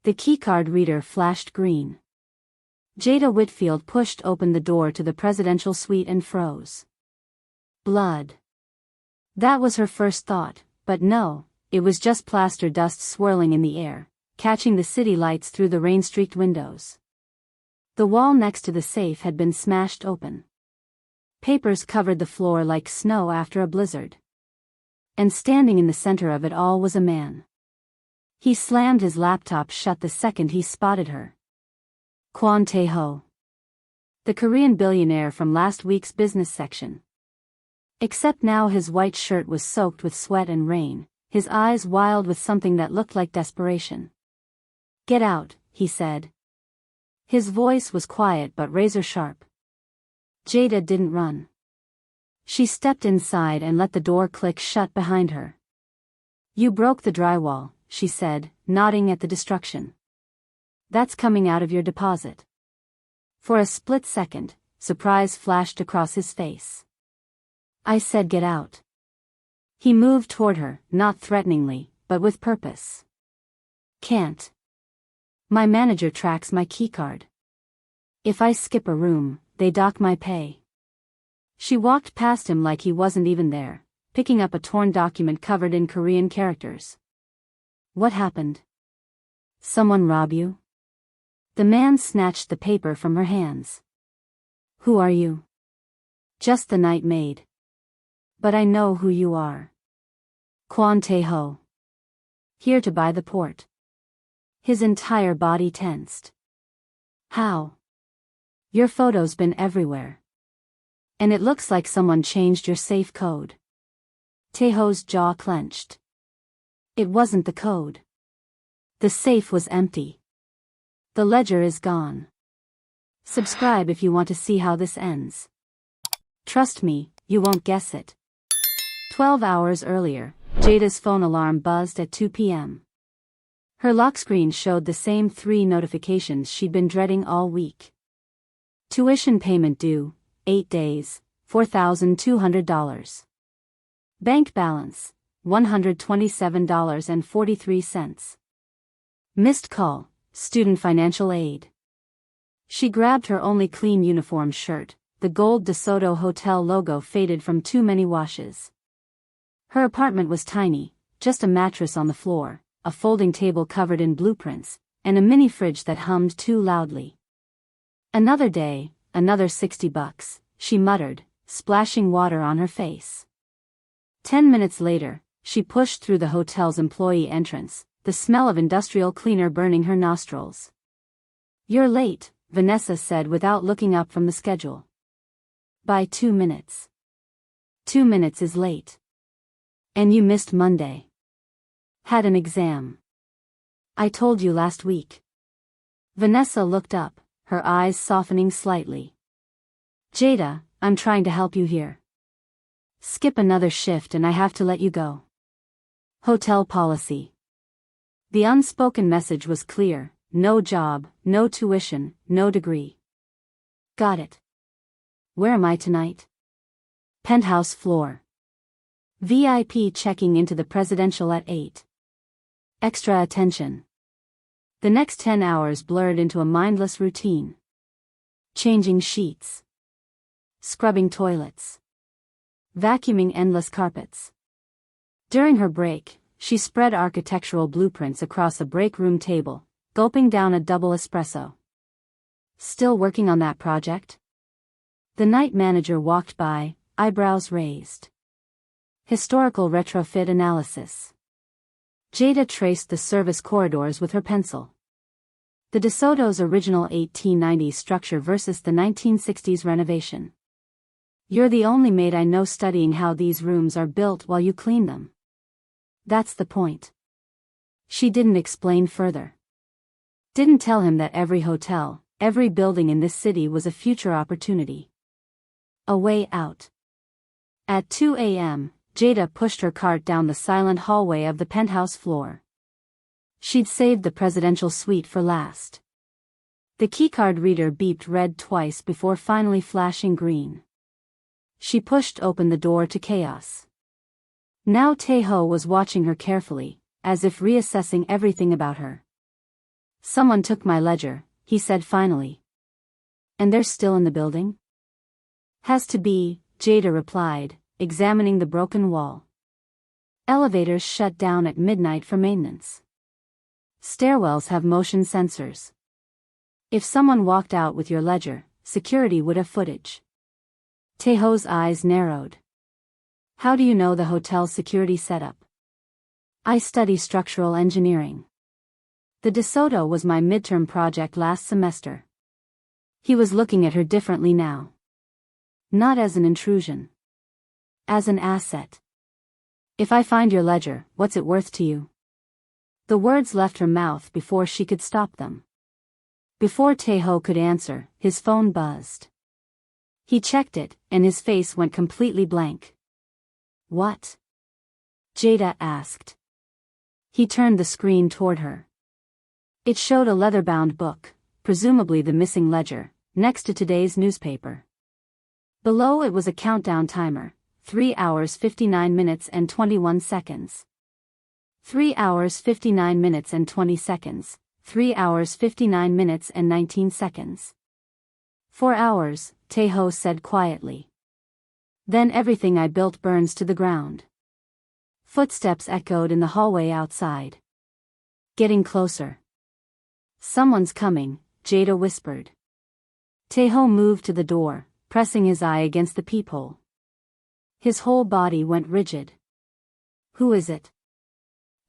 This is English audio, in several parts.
The keycard reader flashed green. Jada Whitfield pushed open the door to the presidential suite and froze. Blood. That was her first thought, but no, it was just plaster dust swirling in the air, catching the city lights through the rain-streaked windows. The wall next to the safe had been smashed open. Papers covered the floor like snow after a blizzard. And standing in the center of it all was a man. He slammed his laptop shut the second he spotted her. Kwon Tae-ho. The Korean billionaire from last week's business section. Except now his white shirt was soaked with sweat and rain, his eyes wild with something that looked like desperation. "Get out," he said. His voice was quiet but razor-sharp. Jada didn't run. She stepped inside and let the door click shut behind her. "You broke the drywall," she said, nodding at the destruction. "That's coming out of your deposit." For a split second, surprise flashed across his face. "I said get out." He moved toward her, not threateningly, but with purpose. "Can't. My manager tracks my keycard. If I skip a room, they dock my pay." She walked past him like he wasn't even there, picking up a torn document covered in Korean characters. "What happened? Someone rob you?" The man snatched the paper from her hands. "Who are you?" "Just the night maid." "But I know who you are." "Kwon Tae-ho. Here to buy the port." His entire body tensed. "How? Your photo's been everywhere. And it looks like someone changed your safe code." Tae-ho's jaw clenched. It wasn't the code. The safe was empty. The ledger is gone. Subscribe if you want to see how this ends. Trust me, you won't guess it. 12 hours earlier, Jada's phone alarm buzzed at 2 p.m. Her lock screen showed the same 3 notifications she'd been dreading all week. Tuition payment due, 8 days, $4,200. Bank balance, $127.43. Missed call, student financial aid. She grabbed her only clean uniform shirt, the gold DeSoto Hotel logo faded from too many washes. Her apartment was tiny, just a mattress on the floor, a folding table covered in blueprints, and a mini fridge that hummed too loudly. Another day, another $60, she muttered, splashing water on her face. 10 minutes later, she pushed through the hotel's employee entrance, the smell of industrial cleaner burning her nostrils. "You're late," Vanessa said without looking up from the schedule. "By 2 minutes. 2 minutes is late. And you missed Monday. Had an exam. I told you last week." Vanessa looked up, her eyes softening slightly. "Jada, I'm trying to help you here. Skip another shift and I have to let you go. Hotel policy." The unspoken message was clear: no job, no tuition, no degree. "Got it. Where am I tonight?" "Penthouse floor. VIP checking into the presidential at 8. Extra attention." The next 10 hours blurred into a mindless routine. Changing sheets. Scrubbing toilets. Vacuuming endless carpets. During her break, she spread architectural blueprints across a break room table, gulping down a double espresso. "Still working on that project?" The night manager walked by, eyebrows raised. Historical retrofit analysis. Jada traced the service corridors with her pencil. The DeSoto's original 1890s structure versus the 1960s renovation. "You're the only maid I know studying how these rooms are built while you clean them. That's the point." She didn't explain further. Didn't tell him that every hotel, every building in this city was a future opportunity. A way out. At 2 a.m., Jada pushed her cart down the silent hallway of the penthouse floor. She'd saved the presidential suite for last. The keycard reader beeped red twice before finally flashing green. She pushed open the door to chaos. Now Tae-ho was watching her carefully, as if reassessing everything about her. Someone took my ledger, he said finally. And they're still in the building? Has to be, Jada replied, examining the broken wall. Elevators shut down at midnight for maintenance. Stairwells have motion sensors. If someone walked out with your ledger, security would have footage. Taeho's eyes narrowed. How do you know the hotel's security setup? I study structural engineering. The DeSoto was my midterm project last semester. He was looking at her differently now. Not as an intrusion. As an asset. If I find your ledger, what's it worth to you? The words left her mouth before she could stop them. Before Taeho could answer, his phone buzzed. He checked it, and his face went completely blank. What? Jada asked. He turned the screen toward her. It showed a leather-bound book, presumably the missing ledger, next to today's newspaper. Below it was a countdown timer, 3 hours 59 minutes and 21 seconds. 3 hours 59 minutes and 20 seconds, 3 hours 59 minutes and 19 seconds. 4 hours, Taeho said quietly. Then everything I built burns to the ground. Footsteps echoed in the hallway outside. Getting closer. Someone's coming, Jada whispered. Taeho moved to the door, pressing his eye against the peephole. His whole body went rigid. Who is it?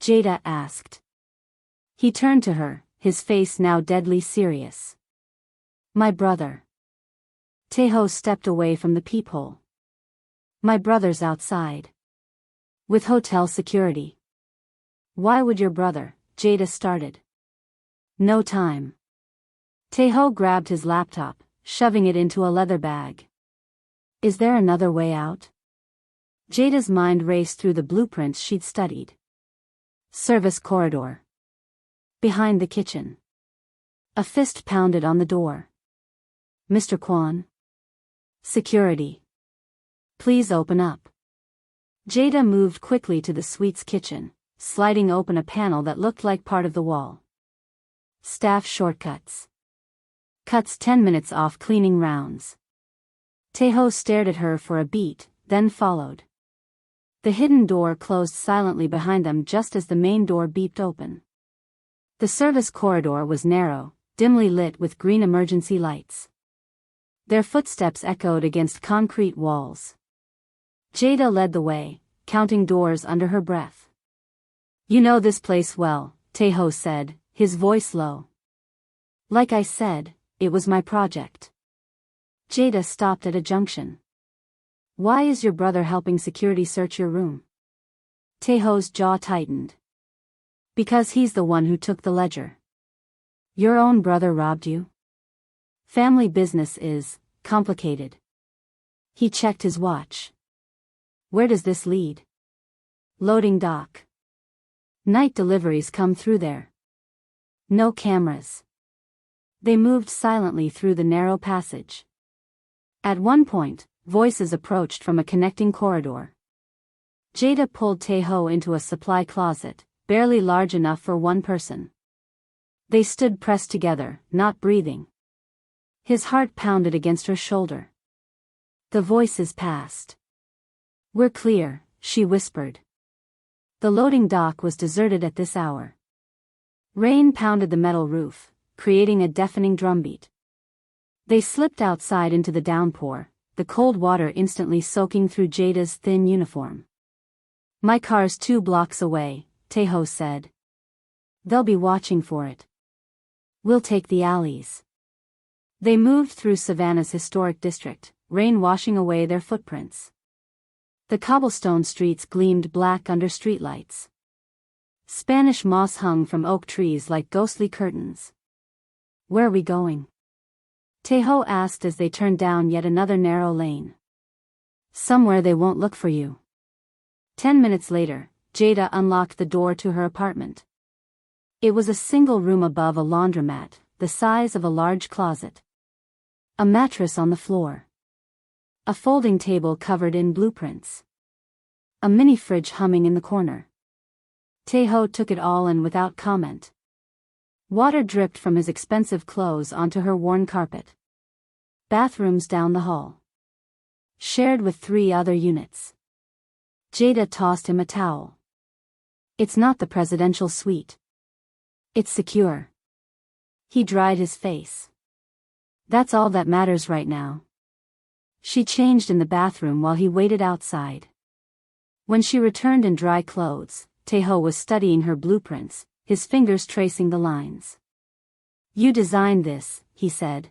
Jada asked. He turned to her, his face now deadly serious. My brother. Taeho stepped away from the peephole. My brother's outside. With hotel security. Why would your brother? Jada started. No time. Taeho grabbed his laptop, shoving it into a leather bag. Is there another way out? Jada's mind raced through the blueprints she'd studied. Service corridor. Behind the kitchen. A fist pounded on the door. Mr. Kwon? Security. Please open up. Jada moved quickly to the suite's kitchen, sliding open a panel that looked like part of the wall. Staff shortcuts. Cuts 10 minutes off cleaning rounds. Taeho stared at her for a beat, then followed. The hidden door closed silently behind them just as the main door beeped open. The service corridor was narrow, dimly lit with green emergency lights. Their footsteps echoed against concrete walls. Jada led the way, counting doors under her breath. You know this place well, Taeho said, his voice low. Like I said, it was my project. Jada stopped at a junction. Why is your brother helping security search your room? Taeho's jaw tightened. Because he's the one who took the ledger. Your own brother robbed you? Family business is complicated. He checked his watch. Where does this lead? Loading dock. Night deliveries come through there. No cameras. They moved silently through the narrow passage. At one point, voices approached from a connecting corridor. Jada pulled Taeho into a supply closet, barely large enough for one person. They stood pressed together, not breathing. His heart pounded against her shoulder. The voices passed. We're clear, she whispered. The loading dock was deserted at this hour. Rain pounded the metal roof, creating a deafening drumbeat. They slipped outside into the downpour, the cold water instantly soaking through Jada's thin uniform. My car's 2 blocks away, Taeho said. They'll be watching for it. We'll take the alleys. They moved through Savannah's historic district, rain washing away their footprints. The cobblestone streets gleamed black under streetlights. Spanish moss hung from oak trees like ghostly curtains. Where are we going? Taeho asked as they turned down yet another narrow lane. Somewhere they won't look for you. 10 minutes later, Jada unlocked the door to her apartment. It was a single room above a laundromat, the size of a large closet. A mattress on the floor. A folding table covered in blueprints. A mini fridge humming in the corner. Taeho took it all in without comment. Water dripped from his expensive clothes onto her worn carpet. Bathrooms down the hall. Shared with 3 other units. Jada tossed him a towel. It's not the presidential suite. It's secure. He dried his face. That's all that matters right now. She changed in the bathroom while he waited outside. When she returned in dry clothes, Taeho was studying her blueprints, his fingers tracing the lines. You designed this, he said.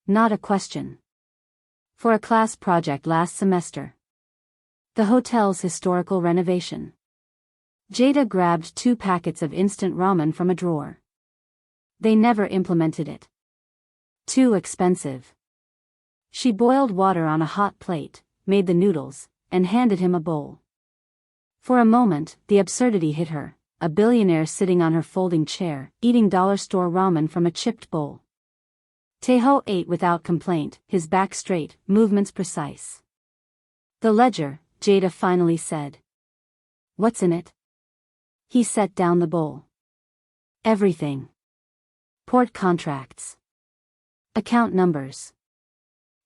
Not a question. For a class project last semester. The hotel's historical renovation. Jada grabbed 2 packets of instant ramen from a drawer. They never implemented it. Too expensive. She boiled water on a hot plate, made the noodles, and handed him a bowl. For a moment, the absurdity hit her, a billionaire sitting on her folding chair, eating dollar store ramen from a chipped bowl. Taeho ate without complaint, his back straight, movements precise. The ledger, Jada finally said. What's in it? He set down the bowl. Everything. Port contracts. Account numbers.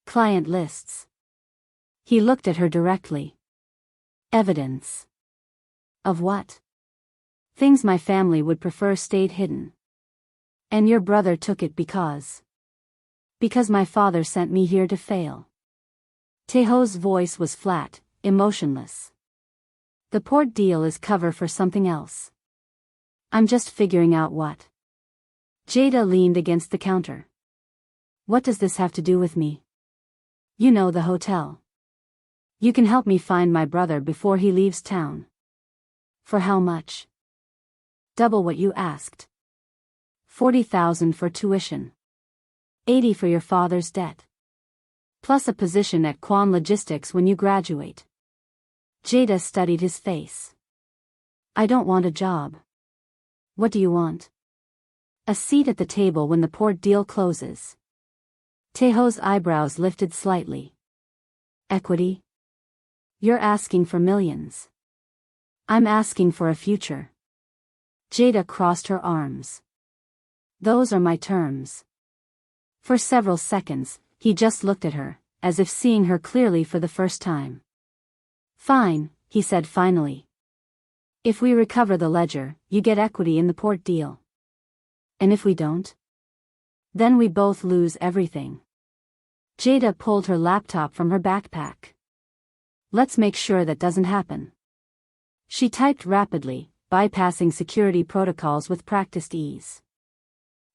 Client lists. He looked at her directly. Evidence. Of what? Things my family would prefer stayed hidden. And your brother took it because my father sent me here to fail. Taeho's voice was flat, emotionless. The port deal is cover for something else. I'm just figuring out what. Jada leaned against the counter. What does this have to do with me? You know the hotel. You can help me find my brother before he leaves town. For how much? Double what you asked. 40,000 for tuition. 80 for your father's debt. Plus a position at Quan Logistics when you graduate. Jada studied his face. I don't want a job. What do you want? A seat at the table when the port deal closes. Taeho's eyebrows lifted slightly. Equity? You're asking for millions. I'm asking for a future. Jada crossed her arms. Those are my terms. For several seconds, he just looked at her, as if seeing her clearly for the first time. Fine, he said finally. If we recover the ledger, you get equity in the port deal. And if we don't? Then we both lose everything. Jada pulled her laptop from her backpack. Let's make sure that doesn't happen. She typed rapidly, bypassing security protocols with practiced ease.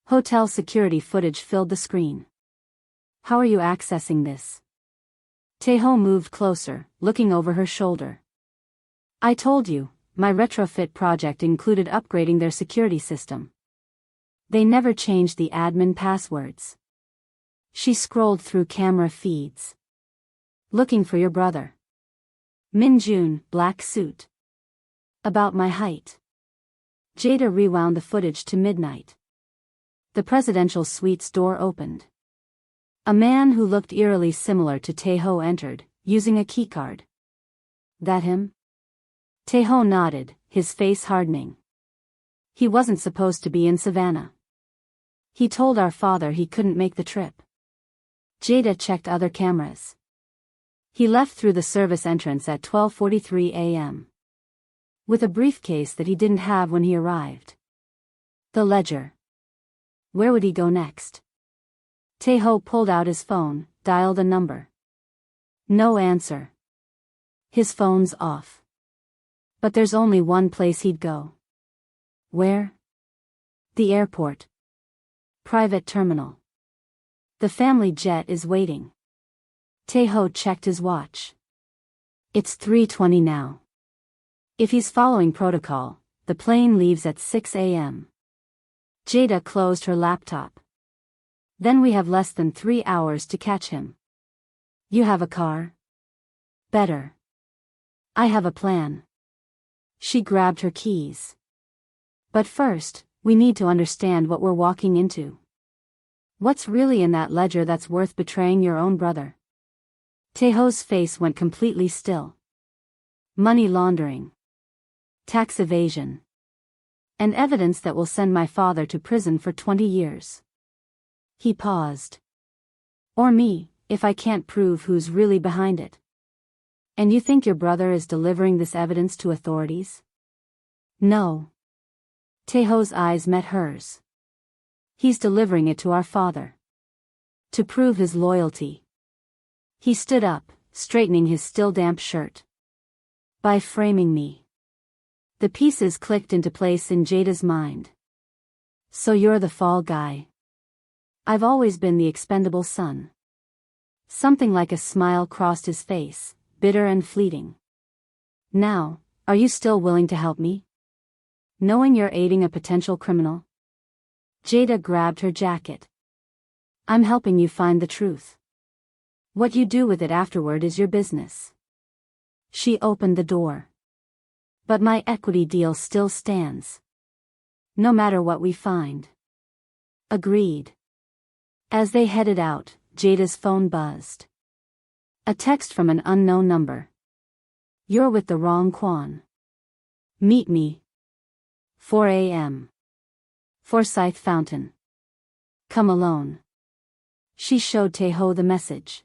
Hotel security footage filled the screen. How are you accessing this? Taeho moved closer, looking over her shoulder. I told you, my retrofit project included upgrading their security system. They never changed the admin passwords. She scrolled through camera feeds. Looking for your brother. Min Jun, black suit. About my height. Jada rewound the footage to midnight. The presidential suite's door opened. A man who looked eerily similar to Taeho entered, using a keycard. That him? Taeho nodded, his face hardening. He wasn't supposed to be in Savannah. He told our father he couldn't make the trip. Jada checked other cameras. He left through the service entrance at 12:43 a.m. with a briefcase that he didn't have when he arrived. The ledger. Where would he go next? Taeho pulled out his phone, dialed a number. No answer. His phone's off. But there's only one place he'd go. Where? The airport. Private terminal. The family jet is waiting. Taeho checked his watch. It's 3:20 now. If he's following protocol, the plane leaves at 6 a.m. Jada closed her laptop. Then we have less than 3 hours to catch him. You have a car? Better. I have a plan. She grabbed her keys. But first, we need to understand what we're walking into. What's really in that ledger that's worth betraying your own brother? Taeho's face went completely still. Money laundering. Tax evasion. And evidence that will send my father to prison for 20 years. He paused. Or me, if I can't prove who's really behind it. And you think your brother is delivering this evidence to authorities? No. Taeho's eyes met hers. He's delivering it to our father. To prove his loyalty. He stood up, straightening his still damp shirt. By framing me. The pieces clicked into place in Jada's mind. So you're the fall guy. I've always been the expendable son. Something like a smile crossed his face, bitter and fleeting. Now, are you still willing to help me? Knowing you're aiding a potential criminal? Jada grabbed her jacket. I'm helping you find the truth. What you do with it afterward is your business. She opened the door. But my equity deal still stands. No matter what we find. Agreed. As they headed out, Jada's phone buzzed. A text from an unknown number. You're with the wrong Quan. Meet me. 4 a.m. Forsyth Fountain. Come alone. She showed Taeho the message.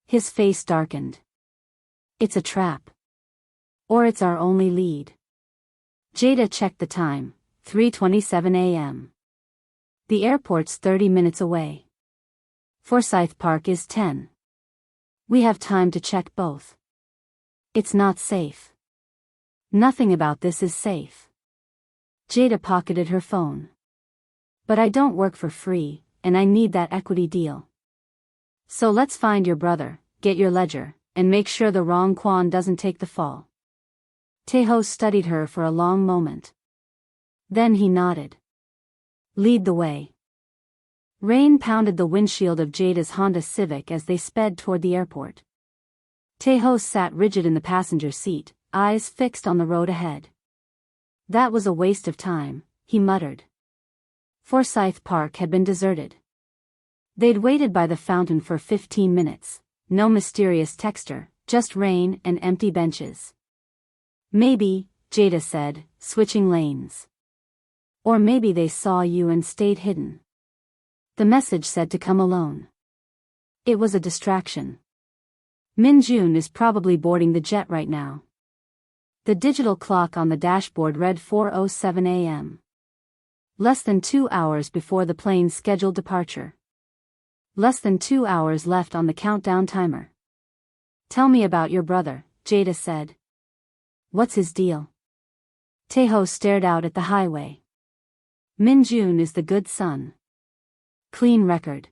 His face darkened. It's a trap. Or it's our only lead. Jada checked the time, 3:27 a.m. The airport's 30 minutes away. Forsyth Park is 10. We have time to check both. It's not safe. Nothing about this is safe. Jada pocketed her phone. But I don't work for free, and I need that equity deal. So let's find your brother, get your ledger, and make sure the wrong Quan doesn't take the fall. Taeho studied her for a long moment. Then he nodded. Lead the way. Rain pounded the windshield of Jada's Honda Civic as they sped toward the airport. Taeho sat rigid in the passenger seat, eyes fixed on the road ahead. That was a waste of time, he muttered. Forsyth Park had been deserted. They'd waited by the fountain for 15 minutes, no mysterious texter, just rain and empty benches. Maybe, Jada said, switching lanes. Or maybe they saw you and stayed hidden. The message said to come alone. It was a distraction. Min Jun is probably boarding the jet right now. The digital clock on the dashboard read 4:07 a.m. Less than 2 hours before the plane's scheduled departure. Less than 2 hours left on the countdown timer. Tell me about your brother, Jada said. What's his deal? Taeho stared out at the highway. Min Jun is the good son. Clean record.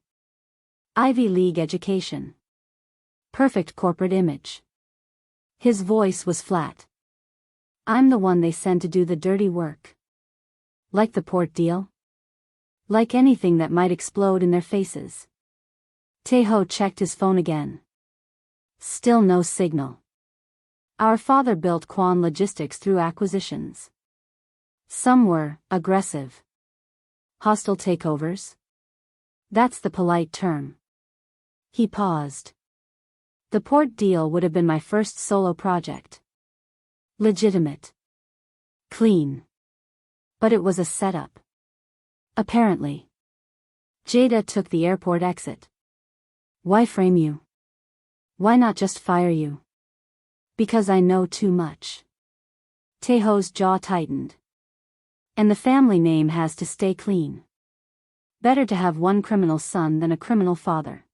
Ivy League education. Perfect corporate image. His voice was flat. I'm the one they send to do the dirty work. Like the port deal? Like anything that might explode in their faces. Taeho checked his phone again. Still no signal. Our father built Quan Logistics through acquisitions. Some were aggressive. Hostile takeovers? That's the polite term. He paused. The port deal would have been my first solo project. Legitimate. Clean. But it was a setup. Apparently. Jada took the airport exit. Why frame you? Why not just fire you? Because I know too much. Taeho's jaw tightened. And the family name has to stay clean. Better to have one criminal son than a criminal father.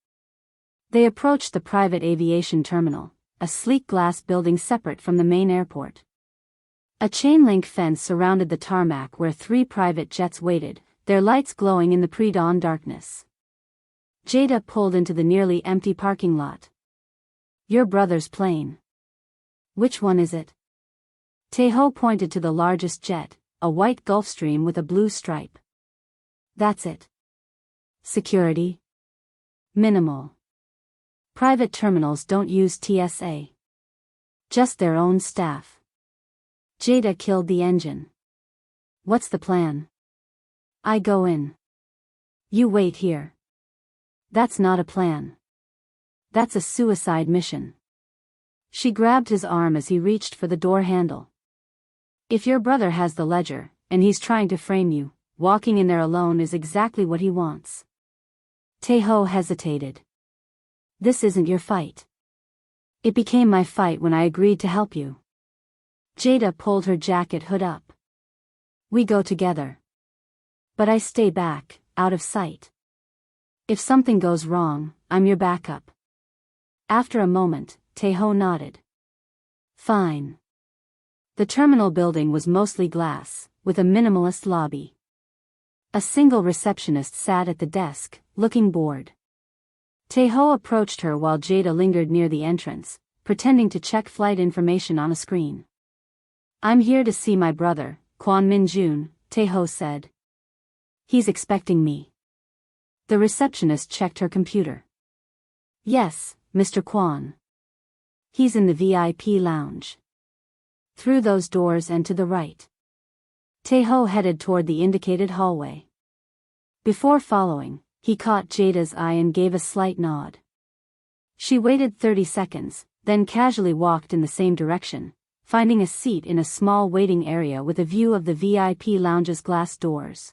They approached the private aviation terminal, a sleek glass building separate from the main airport. A chain-link fence surrounded the tarmac where 3 private jets waited, their lights glowing in the pre-dawn darkness. Jada pulled into the nearly empty parking lot. Your brother's plane. Which one is it? Taeho pointed to the largest jet, a white Gulfstream with a blue stripe. That's it. Security? Minimal. Private terminals don't use TSA. Just their own staff. Jada killed the engine. What's the plan? I go in. You wait here. That's not a plan. That's a suicide mission. She grabbed his arm as he reached for the door handle. If your brother has the ledger, and he's trying to frame you. Walking in there alone is exactly what he wants. Taeho hesitated. This isn't your fight. It became my fight when I agreed to help you. Jada pulled her jacket hood up. We go together. But I stay back, out of sight. If something goes wrong, I'm your backup. After a moment, Taeho nodded. Fine. The terminal building was mostly glass, with a minimalist lobby. A single receptionist sat at the desk, looking bored. Taeho approached her while Jada lingered near the entrance, pretending to check flight information on a screen. I'm here to see my brother, Kwon Min-jun, Taeho said. He's expecting me. The receptionist checked her computer. Yes, Mr. Kwon. He's in the VIP lounge. Through those doors and to the right. Taeho headed toward the indicated hallway. Before following, he caught Jada's eye and gave a slight nod. She waited 30 seconds, then casually walked in the same direction, finding a seat in a small waiting area with a view of the VIP lounge's glass doors.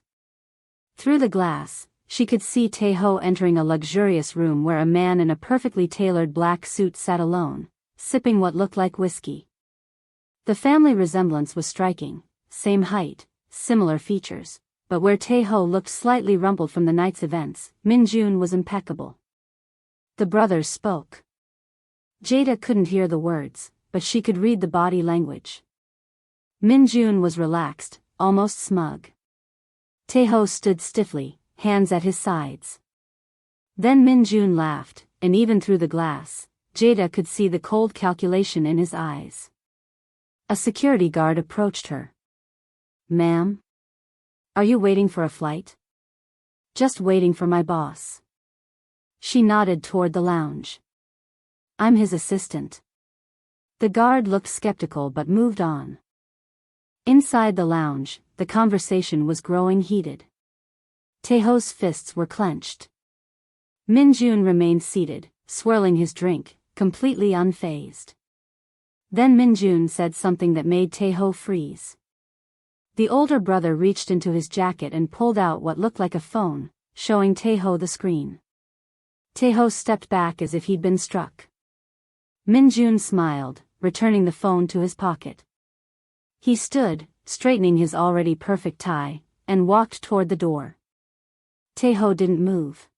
Through the glass, she could see Taeho entering a luxurious room where a man in a perfectly tailored black suit sat alone, sipping what looked like whiskey. The family resemblance was striking, same height, similar features, but where Taeho looked slightly rumpled from the night's events, Min-jun was impeccable. The brothers spoke. Jada couldn't hear the words, but she could read the body language. Min-jun was relaxed, almost smug. Taeho stood stiffly, hands at his sides. Then Min-jun laughed, and even through the glass, Jada could see the cold calculation in his eyes. A security guard approached her. Ma'am? Are you waiting for a flight? Just waiting for my boss. She nodded toward the lounge. I'm his assistant. The guard looked skeptical but moved on. Inside the lounge, the conversation was growing heated. Taeho's fists were clenched. Min-jun remained seated, swirling his drink, completely unfazed. Then Min-jun said something that made Taeho freeze. The older brother reached into his jacket and pulled out what looked like a phone, showing Taeho the screen. Taeho stepped back as if he'd been struck. Min-jun smiled, returning the phone to his pocket. He stood, straightening his already perfect tie, and walked toward the door. Taeho didn't move.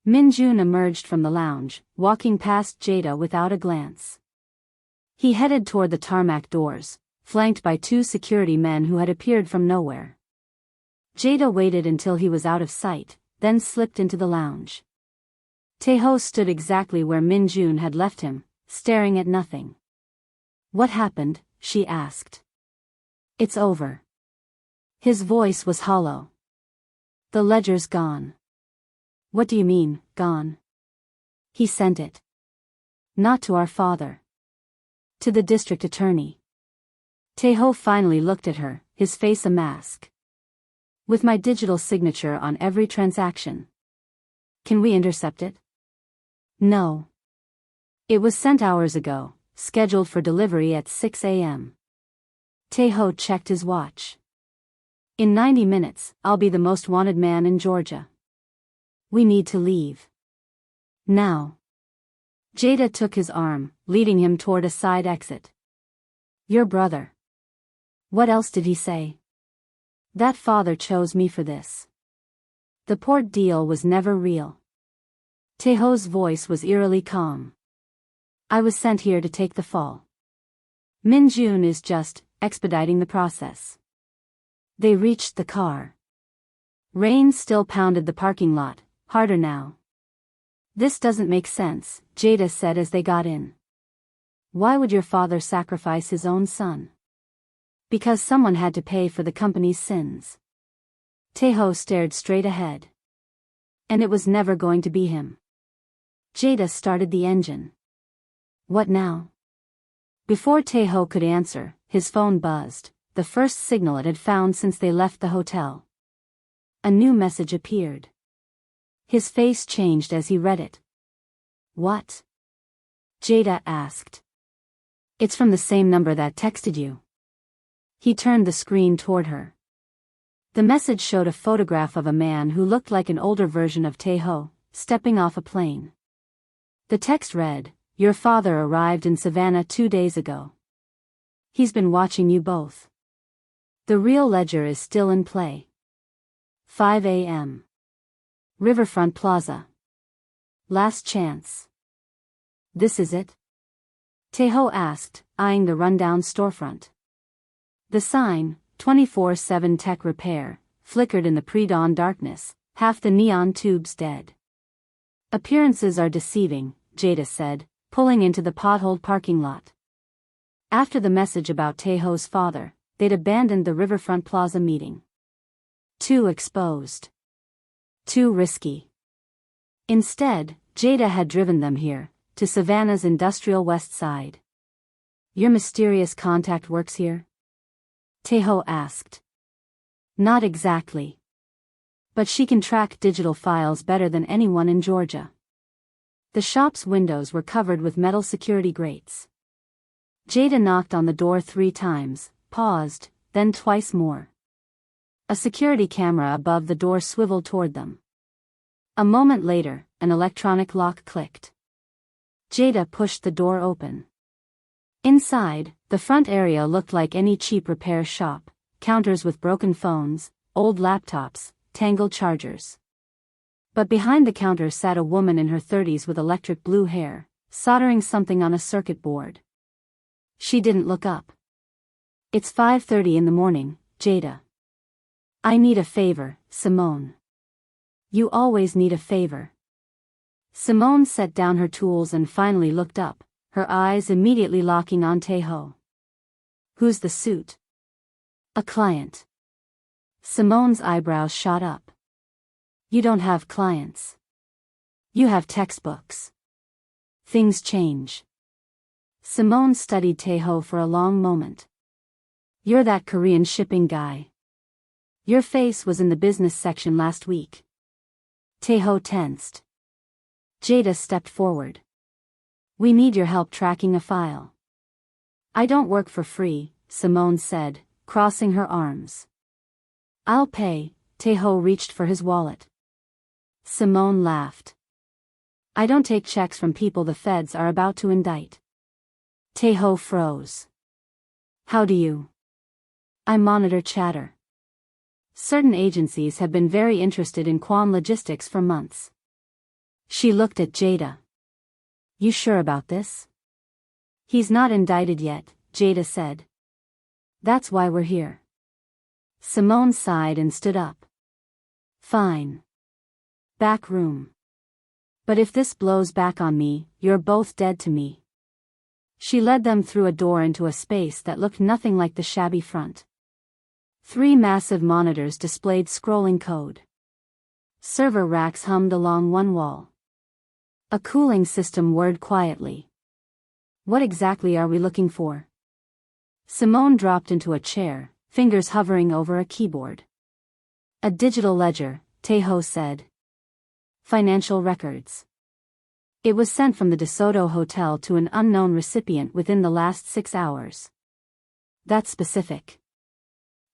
Min-jun emerged from the lounge, walking past Jada without a glance. He headed toward the tarmac doors, flanked by two security men who had appeared from nowhere. Jada waited until he was out of sight, then slipped into the lounge. Taeho stood exactly where Min-jun had left him, staring at nothing. What happened? She asked. It's over. His voice was hollow. The ledger's gone. What do you mean, gone? He sent it. Not to our father. To the district attorney. Taeho finally looked at her, his face a mask. With my digital signature on every transaction. Can we intercept it? No. It was sent hours ago, scheduled for delivery at 6 a.m. Taeho checked his watch. In 90 minutes, I'll be the most wanted man in Georgia. We need to leave. Now. Jada took his arm, leading him toward a side exit. Your brother. What else did he say? That father chose me for this. The port deal was never real. Taeho's voice was eerily calm. I was sent here to take the fall. Min-jun is just expediting the process. They reached the car. Rain still pounded the parking lot, harder now. This doesn't make sense, Jada said as they got in. Why would your father sacrifice his own son? Because someone had to pay for the company's sins. Taeho stared straight ahead. And it was never going to be him. Jada started the engine. What now? Before Taeho could answer, his phone buzzed, the first signal it had found since they left the hotel. A new message appeared. His face changed as he read it. What? Jada asked. It's from the same number that texted you. He turned the screen toward her. The message showed a photograph of a man who looked like an older version of Tae-ho, stepping off a plane. The text read, "Your father arrived in Savannah 2 days ago. He's been watching you both. The real ledger is still in play." 5 a.m. Riverfront Plaza. Last chance. "This is it?" Tae-ho asked, eyeing the rundown storefront. The sign, 24/7 Tech Repair, flickered in the pre-dawn darkness, half the neon tubes dead. "Appearances are deceiving," Jada said, pulling into the potholed parking lot. After the message about Tae-ho's father, they'd abandoned the Riverfront Plaza meeting. Too exposed. Too risky. Instead, Jada had driven them here, to Savannah's industrial west side. "Your mysterious contact works here?" Tae-ho asked. "Not exactly. But she can track digital files better than anyone in Georgia." The shop's windows were covered with metal security grates. Jada knocked on the door 3 times, paused, then twice more. A security camera above the door swiveled toward them. A moment later, an electronic lock clicked. Jada pushed the door open. Inside, the front area looked like any cheap repair shop, counters with broken phones, old laptops, tangled chargers. But behind the counter sat a woman in her 30s with electric blue hair, soldering something on a circuit board. She didn't look up. "It's 5:30 in the morning, Jada. I need a favor, Simone." "You always need a favor." Simone set down her tools and finally looked up, her eyes immediately locking on Tae-ho. "Who's the suit?" "A client." Simone's eyebrows shot up. "You don't have clients. You have textbooks. Things change." Simone studied Tae-ho for a long moment. "You're that Korean shipping guy. Your face was in the business section last week." Tae-ho tensed. Jada stepped forward. "We need your help tracking a file." "I don't work for free," Simone said, crossing her arms. "I'll pay." Tae-ho reached for his wallet. Simone laughed. "I don't take checks from people the feds are about to indict." Tae-ho froze. "How do you?" "I monitor chatter. Certain agencies have been very interested in Quan Logistics for months." She looked at Jada. "You sure about this?" "He's not indicted yet," Jada said. "That's why we're here." Simone sighed and stood up. "Fine. Back room. But if this blows back on me, you're both dead to me." She led them through a door into a space that looked nothing like the shabby front. 3 massive monitors displayed scrolling code. Server racks hummed along one wall. A cooling system whirred quietly. "What exactly are we looking for?" Simone dropped into a chair, fingers hovering over a keyboard. "A digital ledger," Tae-ho said. "Financial records. It was sent from the DeSoto Hotel to an unknown recipient within the last 6 hours. That's specific.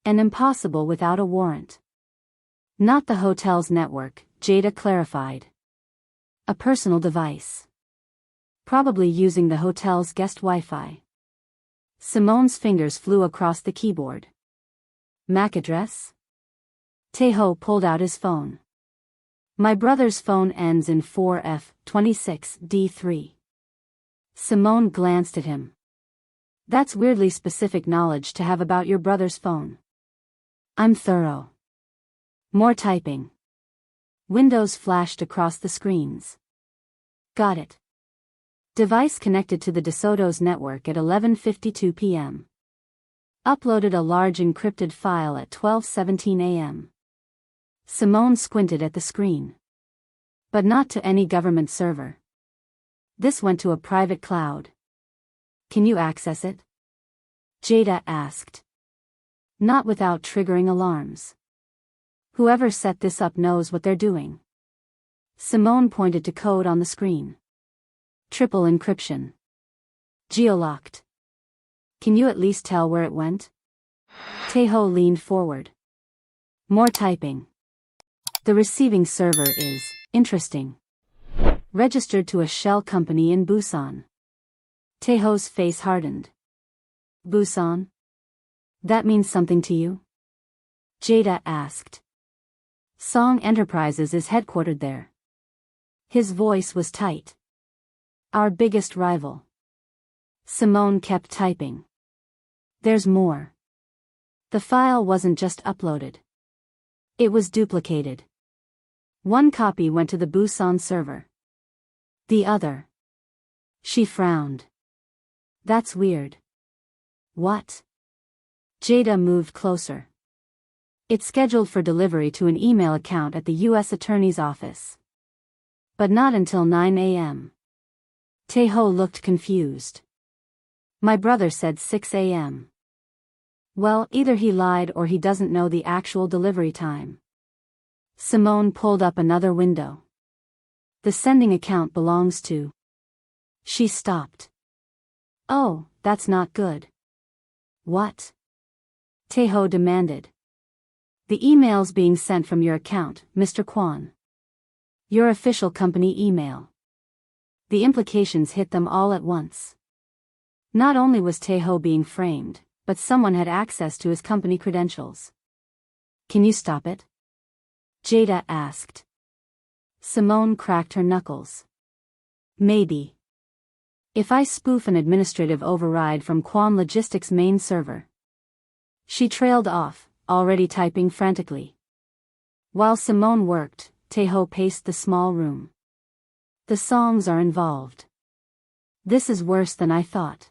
And impossible without a warrant." "Not the hotel's network," Jada clarified. "A personal device. Probably using the hotel's guest Wi-Fi." Simone's fingers flew across the keyboard. "MAC address?" Tae-ho pulled out his phone. "My brother's phone ends in 4F26D3. Simone glanced at him. "That's weirdly specific knowledge to have about your brother's phone." "I'm thorough." More typing. Windows flashed across the screens. "Got it. Device connected to the DeSoto's network at 11:52 p.m. Uploaded a large encrypted file at 12:17 a.m. Simone squinted at the screen. "But not to any government server. This went to a private cloud." "Can you access it?" Jada asked. "Not without triggering alarms. Whoever set this up knows what they're doing." Simone pointed to code on the screen. "Triple encryption. Geolocked. Can you at least tell where it went?" Tae-ho leaned forward. More typing. The receiving server is interesting. Registered to a shell company in Busan. Taeho's face hardened. Busan? That means something to you? Jada asked. Song Enterprises is headquartered there. His voice was tight. Our biggest rival. Simone kept typing. There's more. The file wasn't just uploaded. It was duplicated. One copy went to the Busan server. The other. She frowned. That's weird. What? Jada moved closer. It's scheduled for delivery to an email account at the U.S. Attorney's Office. But not until 9 a.m. Taeho looked confused. My brother said 6 a.m. Well, either he lied or he doesn't know the actual delivery time. Simone pulled up another window. The sending account belongs to... She stopped. Oh, that's not good. What? Taeho demanded. The email's being sent from your account, Mr. Kwon. Your official company email. The implications hit them all at once. Not only was Taeho being framed, but someone had access to his company credentials. Can you stop it? Jada asked. Simone cracked her knuckles. Maybe. If I spoof an administrative override from Kwon Logistics' main server. She trailed off, already typing frantically. While Simone worked, Taeho paced the small room. The songs are involved. This is worse than I thought.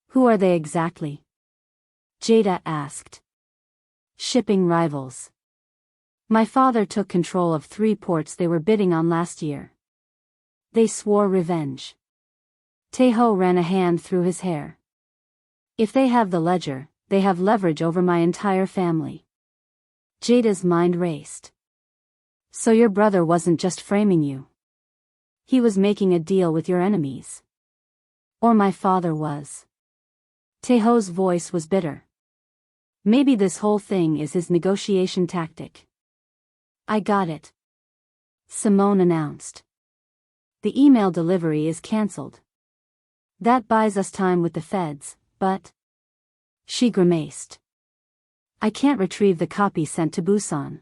Who are they exactly? Jada asked. Shipping rivals. My father took control of 3 ports they were bidding on last year. They swore revenge. Taeho ran a hand through his hair. If they have the ledger, they have leverage over my entire family. Jada's mind raced. So your brother wasn't just framing you. He was making a deal with your enemies. Or my father was. Taeho's voice was bitter. Maybe this whole thing is his negotiation tactic. I got it. Simone announced. The email delivery is cancelled. That buys us time with the feds, but... She grimaced. I can't retrieve the copy sent to Busan.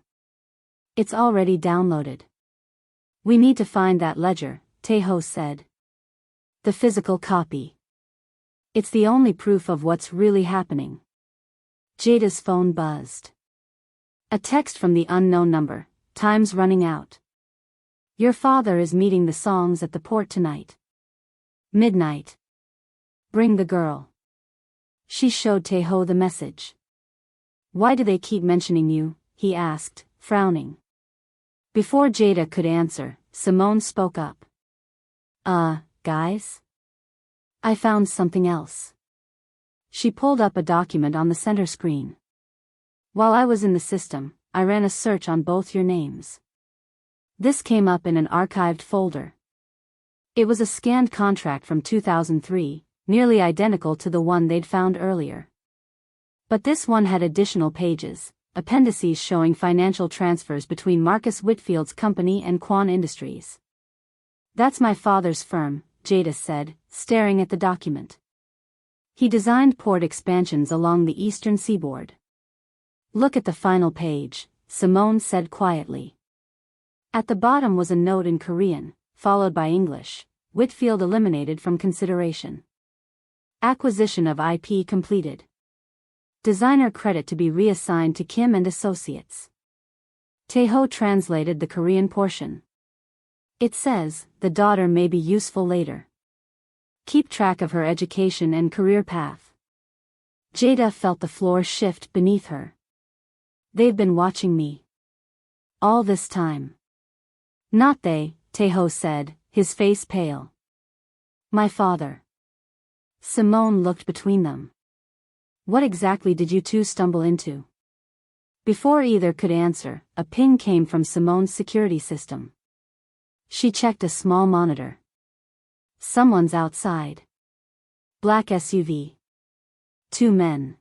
It's already downloaded. We need to find that ledger, Taeho said. The physical copy. It's the only proof of what's really happening. Jada's phone buzzed. A text from the unknown number. Time's running out. Your father is meeting the songs at the port tonight. Midnight. Bring the girl. She showed Taeho the message. Why do they keep mentioning you? He asked, frowning. Before Jada could answer, Simone spoke up. Guys? I found something else. She pulled up a document on the center screen. While I was in the system, I ran a search on both your names. This came up in an archived folder. It was a scanned contract from 2003, nearly identical to the one they'd found earlier. But this one had additional pages, appendices showing financial transfers between Marcus Whitfield's company and Kwon Industries. That's my father's firm, Jada said, staring at the document. He designed port expansions along the eastern seaboard. Look at the final page, Simone said quietly. At the bottom was a note in Korean, followed by English. Whitfield eliminated from consideration. Acquisition of IP completed. Designer credit to be reassigned to Kim and Associates. Taeho translated the Korean portion. It says, the daughter may be useful later. Keep track of her education and career path. Jada felt the floor shift beneath her. They've been watching me. All this time. Not they, Taeho said, his face pale. My father. Simone looked between them. What exactly did you two stumble into? Before either could answer, a ping came from Simone's security system. She checked a small monitor. Someone's outside. Black SUV. 2 men.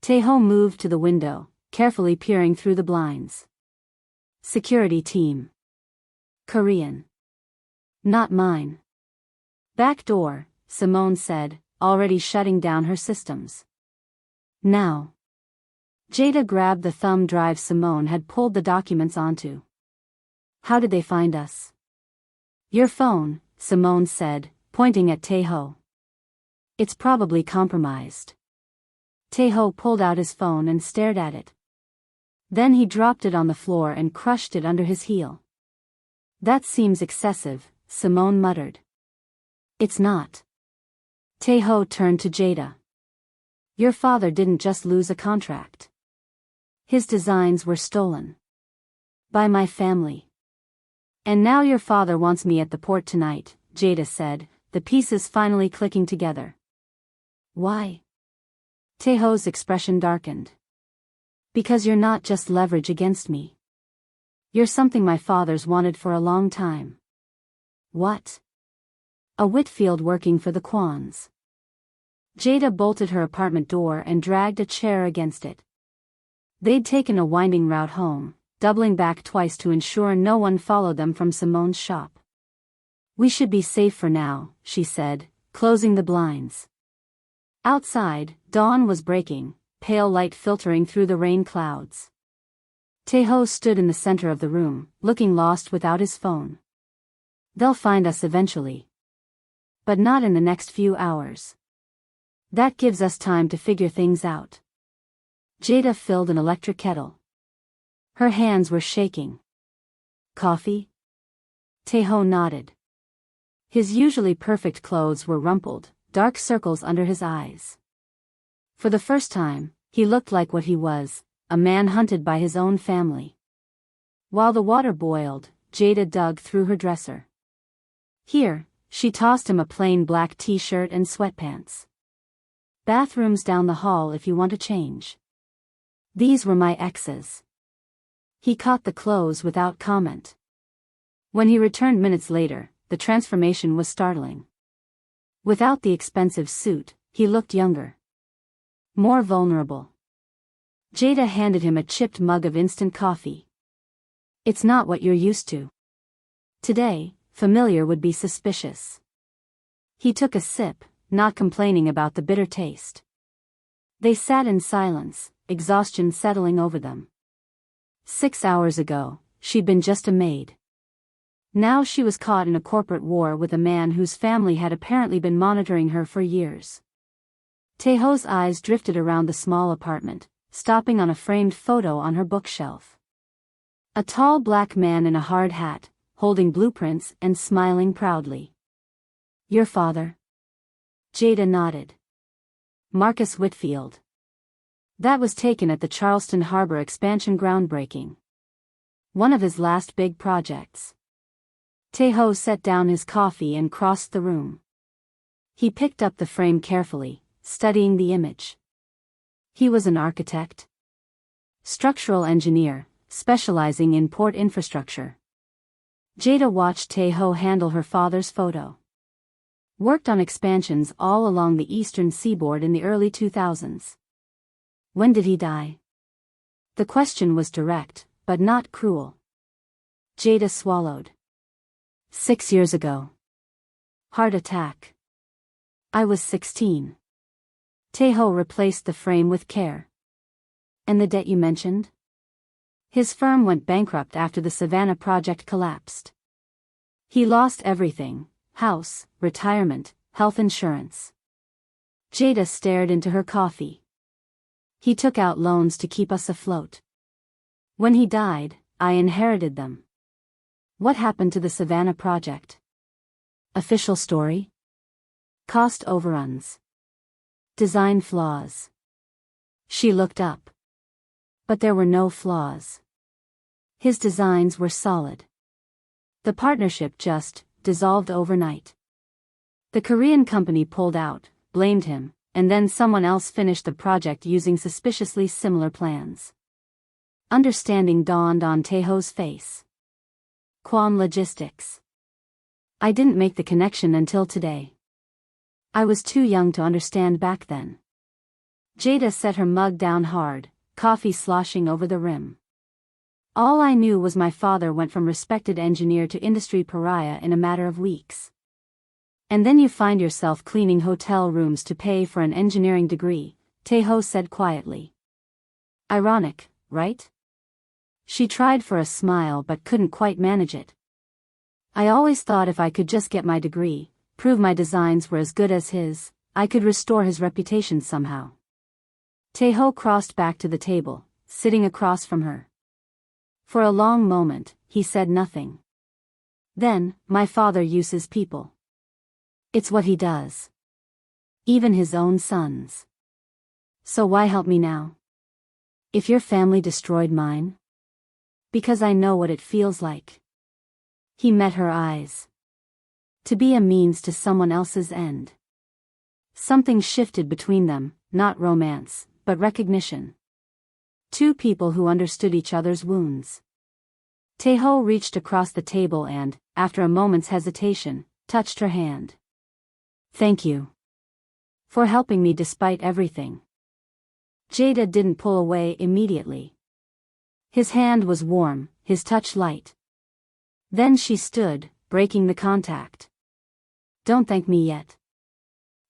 Taeho moved to the window, carefully peering through the blinds. Security team. Korean. Not mine. Back door, Simone said, already shutting down her systems. Now. Jada grabbed the thumb drive Simone had pulled the documents onto. How did they find us? Your phone, Simone said, pointing at Taeho. It's probably compromised. Taeho pulled out his phone and stared at it. Then he dropped it on the floor and crushed it under his heel. That seems excessive, Simone muttered. It's not. Taeho turned to Jada. Your father didn't just lose a contract. His designs were stolen. By my family. And now your father wants me at the port tonight, Jada said, the pieces finally clicking together. Why? Taeho's expression darkened. Because you're not just leverage against me. You're something my father's wanted for a long time. What? A Whitfield working for the Kwans. Jada bolted her apartment door and dragged a chair against it. They'd taken a winding route home, doubling back twice to ensure no one followed them from Simone's shop. We should be safe for now, she said, closing the blinds. Outside, dawn was breaking, pale light filtering through the rain clouds. Taeho stood in the center of the room, looking lost without his phone. They'll find us eventually. But not in the next few hours. That gives us time to figure things out. Jada filled an electric kettle. Her hands were shaking. Coffee? Taeho nodded. His usually perfect clothes were rumpled, dark circles under his eyes. For the first time, he looked like what he was, a man hunted by his own family. While the water boiled, Jada dug through her dresser. Here, she tossed him a plain black t-shirt and sweatpants. Bathrooms down the hall if you want to change. These were my exes. He caught the clothes without comment. When he returned minutes later, the transformation was startling. Without the expensive suit, he looked younger. More vulnerable. Jada handed him a chipped mug of instant coffee. It's not what you're used to. Today, familiar would be suspicious. He took a sip, not complaining about the bitter taste. They sat in silence, exhaustion settling over them. 6 hours ago, she'd been just a maid. Now she was caught in a corporate war with a man whose family had apparently been monitoring her for years. Taeho's eyes drifted around the small apartment, stopping on a framed photo on her bookshelf. A tall black man in a hard hat, holding blueprints and smiling proudly. Your father? Jada nodded. Marcus Whitfield. That was taken at the Charleston Harbor expansion groundbreaking. One of his last big projects. Taeho set down his coffee and crossed the room. He picked up the frame carefully, studying the image. He was an architect. Structural engineer, specializing in port infrastructure. Jada watched Taeho handle her father's photo. Worked on expansions all along the eastern seaboard in the early 2000s. When did he die? The question was direct, but not cruel. Jada swallowed. 6 years ago. Heart attack. I was 16. Taeho replaced the frame with care. And the debt you mentioned? His firm went bankrupt after the Savannah project collapsed. He lost everything: house, retirement, health insurance. Jada stared into her coffee. He took out loans to keep us afloat. When he died, I inherited them. What happened to the Savannah project? Official story? Cost overruns. Design flaws. She looked up. But there were no flaws. His designs were solid. The partnership just dissolved overnight. The Korean company pulled out, blamed him, and then someone else finished the project using suspiciously similar plans. Understanding dawned on Taeho's face. Kwan Logistics. I didn't make the connection until today. I was too young to understand back then. Jada set her mug down hard, coffee sloshing over the rim. All I knew was my father went from respected engineer to industry pariah in a matter of weeks. And then you find yourself cleaning hotel rooms to pay for an engineering degree, Tae-ho said quietly. Ironic, right? She tried for a smile but couldn't quite manage it. I always thought if I could just get my degree, prove my designs were as good as his, I could restore his reputation somehow. Tae-ho crossed back to the table, sitting across from her. For a long moment, he said nothing. Then, my father uses people. It's what he does. Even his own sons. So why help me now? If your family destroyed mine? Because I know what it feels like. He met her eyes. To be a means to someone else's end. Something shifted between them, not romance, but recognition. Two people who understood each other's wounds. Tae-ho reached across the table and, after a moment's hesitation, touched her hand. Thank you. For helping me despite everything. Jada didn't pull away immediately. His hand was warm, his touch light. Then she stood, breaking the contact. Don't thank me yet.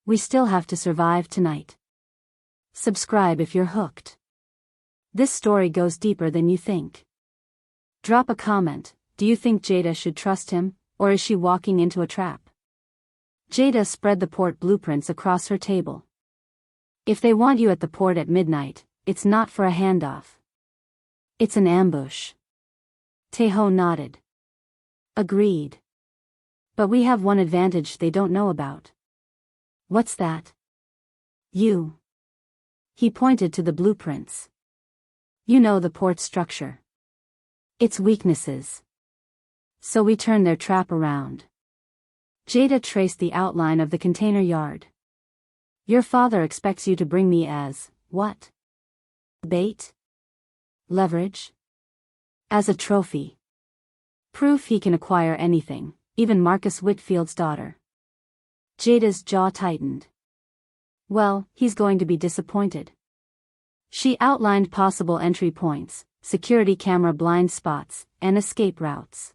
We still have to survive tonight. Subscribe if you're hooked. This story goes deeper than you think. Drop a comment. Do you think Jada should trust him, or is she walking into a trap? Jada spread the port blueprints across her table. If they want you at the port at midnight, it's not for a handoff. It's an ambush. Tae-ho nodded. Agreed. But we have one advantage they don't know about. What's that? You. He pointed to the blueprints. You know the port structure. Its weaknesses. So we turn their trap around. Jada traced the outline of the container yard. Your father expects you to bring me as, what? Bait? Leverage? As a trophy. Proof he can acquire anything, even Marcus Whitfield's daughter. Jada's jaw tightened. Well, he's going to be disappointed. She outlined possible entry points, security camera blind spots, and escape routes.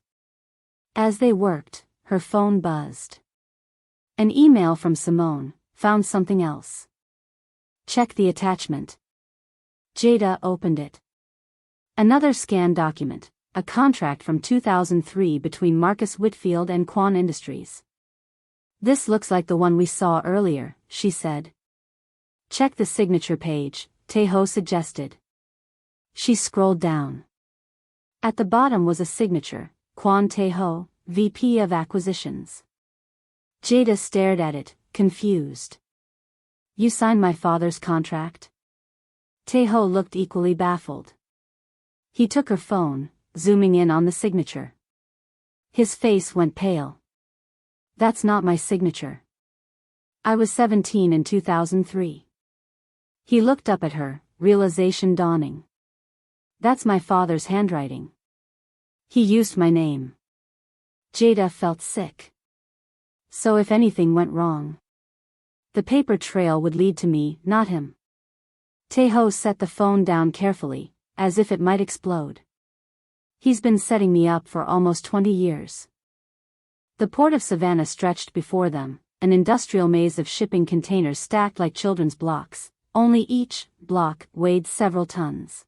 As they worked, her phone buzzed. An email from Simone, found something else. Check the attachment. Jada opened it. Another scanned document, a contract from 2003 between Marcus Whitfield and Quan Industries. This looks like the one we saw earlier, she said. Check the signature page, Tae-ho suggested. She scrolled down. At the bottom was a signature, Kwon Tae-ho, VP of Acquisitions. Jada stared at it, confused. You signed my father's contract? Tae-ho looked equally baffled. He took her phone, zooming in on the signature. His face went pale. That's not my signature. I was 17 in 2003. He looked up at her, realization dawning. That's my father's handwriting. He used my name. Jada felt sick. So if anything went wrong, the paper trail would lead to me, not him. Tae-ho set the phone down carefully, as if it might explode. He's been setting me up for almost 20 years. The port of Savannah stretched before them, an industrial maze of shipping containers stacked like children's blocks, only each block weighed several tons.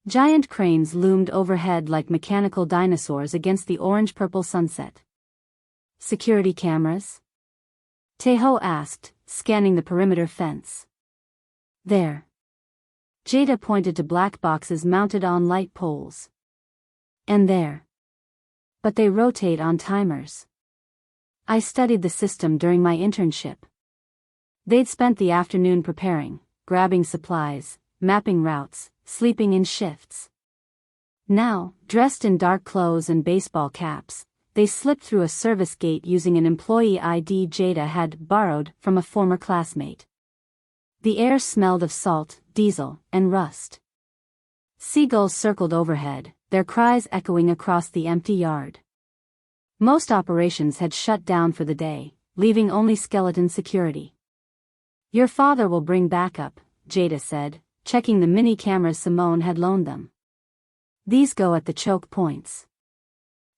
Giant cranes loomed overhead like mechanical dinosaurs against the orange-purple sunset. Security cameras? Tae-ho asked, scanning the perimeter fence. There. Jada pointed to black boxes mounted on light poles. And there. But they rotate on timers. I studied the system during my internship. They'd spent the afternoon preparing, grabbing supplies, mapping routes, sleeping in shifts. Now, dressed in dark clothes and baseball caps, they slipped through a service gate using an employee ID Jada had borrowed from a former classmate. The air smelled of salt, diesel, and rust. Seagulls circled overhead, their cries echoing across the empty yard. Most operations had shut down for the day, leaving only skeleton security. Your father will bring backup, Jada said, checking the mini cameras Simone had loaned them. These go at the choke points.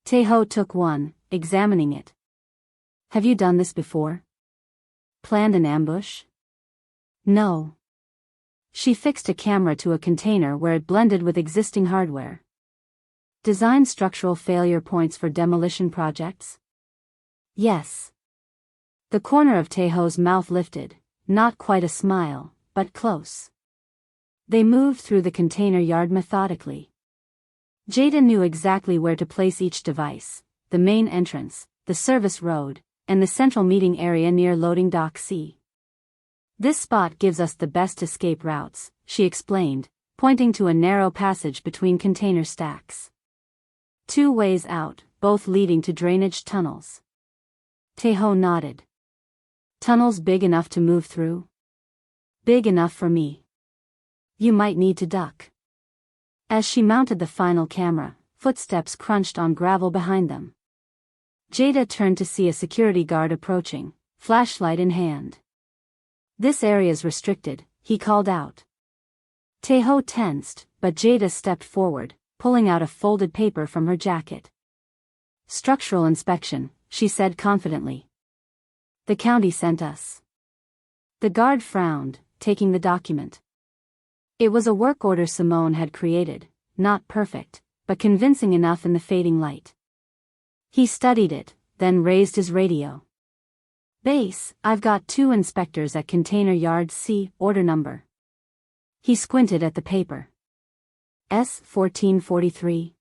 Tae-ho took one, examining it. Have you done this before? Planned an ambush? No. She fixed a camera to a container where it blended with existing hardware. Design structural failure points for demolition projects? Yes. The corner of Tae-ho's mouth lifted, not quite a smile, but close. They moved through the container yard methodically. Jada knew exactly where to place each device: the main entrance, the service road, and the central meeting area near loading dock C. This spot gives us the best escape routes, she explained, pointing to a narrow passage between container stacks. 2 ways out, both leading to drainage tunnels. Tae-ho nodded. Tunnels big enough to move through? Big enough for me. You might need to duck. As she mounted the final camera, footsteps crunched on gravel behind them. Jada turned to see a security guard approaching, flashlight in hand. This area's restricted, he called out. Tae-ho tensed, but Jada stepped forward, pulling out a folded paper from her jacket. Structural inspection, she said confidently. The county sent us. The guard frowned, taking the document. It was a work order Simone had created, not perfect, but convincing enough in the fading light. He studied it, then raised his radio. Base, I've got 2 inspectors at Container Yard C, order number. He squinted at the paper. S-1443.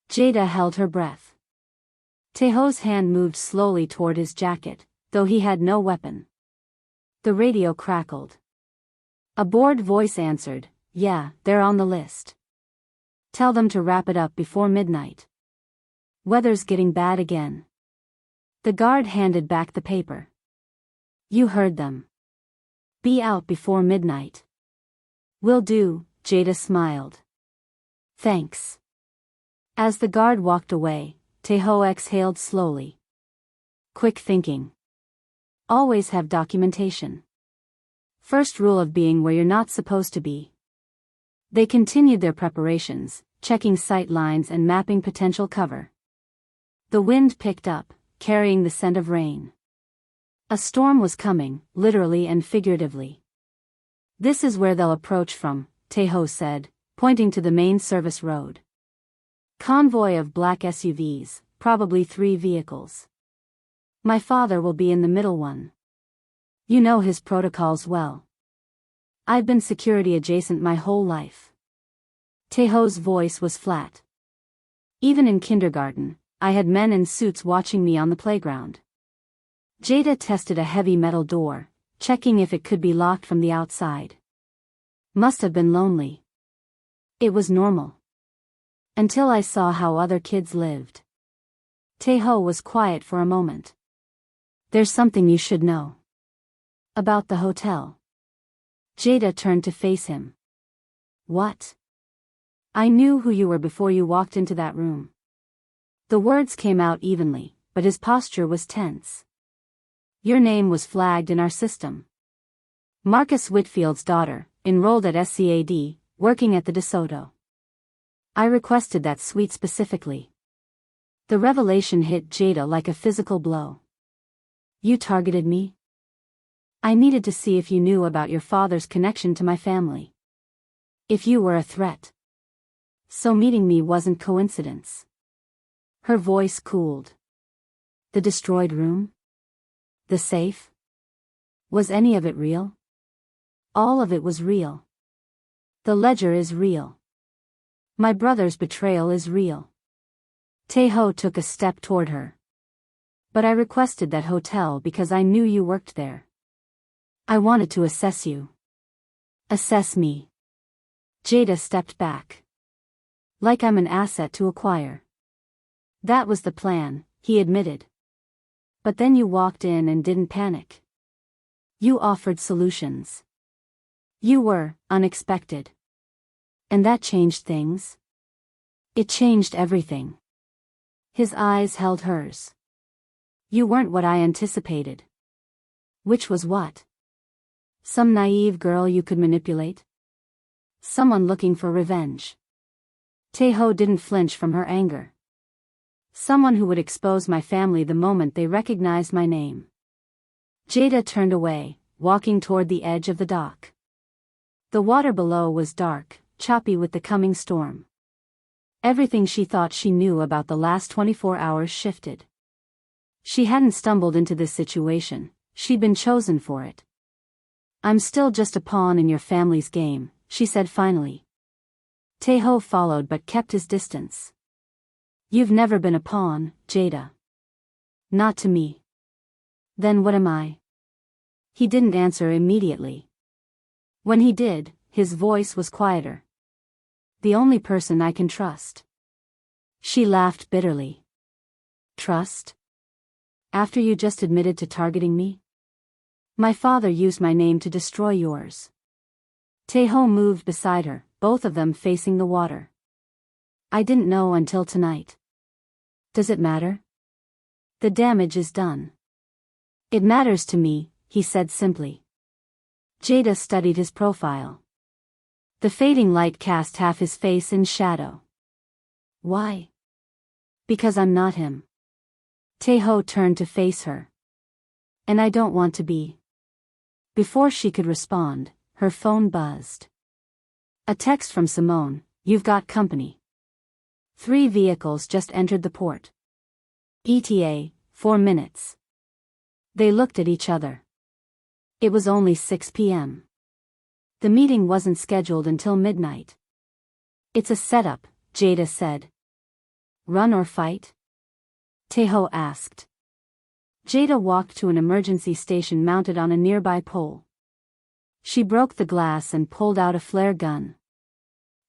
Jada held her breath. Tae-ho's hand moved slowly toward his jacket, though he had no weapon. The radio crackled. A bored voice answered, yeah, they're on the list. Tell them to wrap it up before midnight. Weather's getting bad again. The guard handed back the paper. You heard them. Be out before midnight. Will do, Jada smiled. Thanks. As the guard walked away, Tae-ho exhaled slowly. Quick thinking. Always have documentation. First rule of being where you're not supposed to be. They continued their preparations, checking sight lines and mapping potential cover. The wind picked up, carrying the scent of rain. A storm was coming, literally and figuratively. This is where they'll approach from, Tae-ho said, pointing to the main service road. Convoy of black SUVs, probably 3 vehicles. My father will be in the middle one. You know his protocols well. I've been security adjacent my whole life. Tae-ho's voice was flat. Even in kindergarten, I had men in suits watching me on the playground. Jada tested a heavy metal door, checking if it could be locked from the outside. Must have been lonely. It was normal. Until I saw how other kids lived. Tae-ho was quiet for a moment. There's something you should know. About the hotel. Jada turned to face him. What? I knew who you were before you walked into that room. The words came out evenly, but his posture was tense. Your name was flagged in our system. Marcus Whitfield's daughter, enrolled at SCAD, working at the DeSoto. I requested that suite specifically. The revelation hit Jada like a physical blow. You targeted me? I needed to see if you knew about your father's connection to my family. If you were a threat. So meeting me wasn't coincidence. Her voice cooled. The destroyed room? The safe? Was any of it real? All of it was real. The ledger is real. My brother's betrayal is real. Tae-ho took a step toward her. But I requested that hotel because I knew you worked there. I wanted to assess you. Assess me. Jada stepped back. Like I'm an asset to acquire. That was the plan, he admitted. But then you walked in and didn't panic. You offered solutions. You were unexpected. And that changed things. It changed everything. His eyes held hers. You weren't what I anticipated. Which was what? Some naive girl you could manipulate? Someone looking for revenge. Taeho didn't flinch from her anger. Someone who would expose my family the moment they recognized my name. Jada turned away, walking toward the edge of the dock. The water below was dark, choppy with the coming storm. Everything she thought she knew about the last 24 hours shifted. She hadn't stumbled into this situation, she'd been chosen for it. "I'm still just a pawn in your family's game," she said finally. Taeho followed but kept his distance. "You've never been a pawn, Jada. Not to me." "Then what am I?" He didn't answer immediately. When he did, his voice was quieter. "The only person I can trust." She laughed bitterly. "Trust? After you just admitted to targeting me? My father used my name to destroy yours." Taeho moved beside her, both of them facing the water. "I didn't know until tonight." "Does it matter?" "The damage is done." "It matters to me," he said simply. Jada studied his profile. The fading light cast half his face in shadow. "Why?" "Because I'm not him." Taeho turned to face her. "And I don't want to be." Before she could respond, her phone buzzed. A text from Simone: "You've got company." 3 vehicles just entered the port. ETA, 4 minutes. They looked at each other. It was only 6 p.m. The meeting wasn't scheduled until midnight. "It's a setup," Jada said. "Run or fight?" Taeho asked. Jada walked to an emergency station mounted on a nearby pole. She broke the glass and pulled out a flare gun.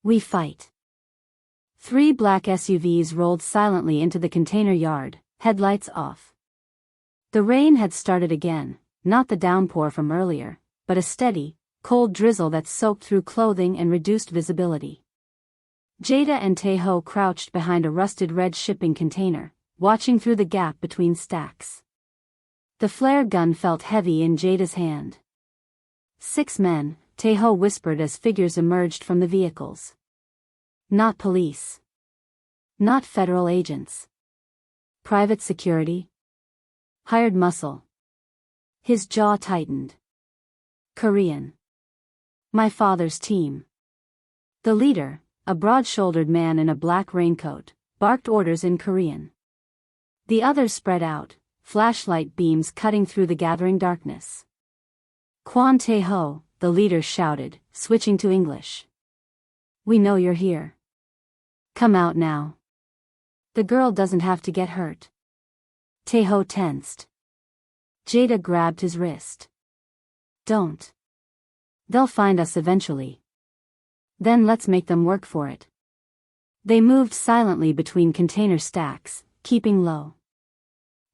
"We fight." 3 black SUVs rolled silently into the container yard, headlights off. The rain had started again, not the downpour from earlier, but a steady, cold drizzle that soaked through clothing and reduced visibility. Jada and Taeho crouched behind a rusted red shipping container, watching through the gap between stacks. The flare gun felt heavy in Jada's hand. 6 men, Taeho whispered as figures emerged from the vehicles. Not police. Not federal agents. Private security. Hired muscle. His jaw tightened. Korean. My father's team. The leader, a broad-shouldered man in a black raincoat, barked orders in Korean. The others spread out, flashlight beams cutting through the gathering darkness. "Kwon Taeho," the leader shouted, switching to English. "We know you're here. Come out now. The girl doesn't have to get hurt." Taeho tensed. Jada grabbed his wrist. "Don't. They'll find us eventually. Then let's make them work for it." They moved silently between container stacks, keeping low.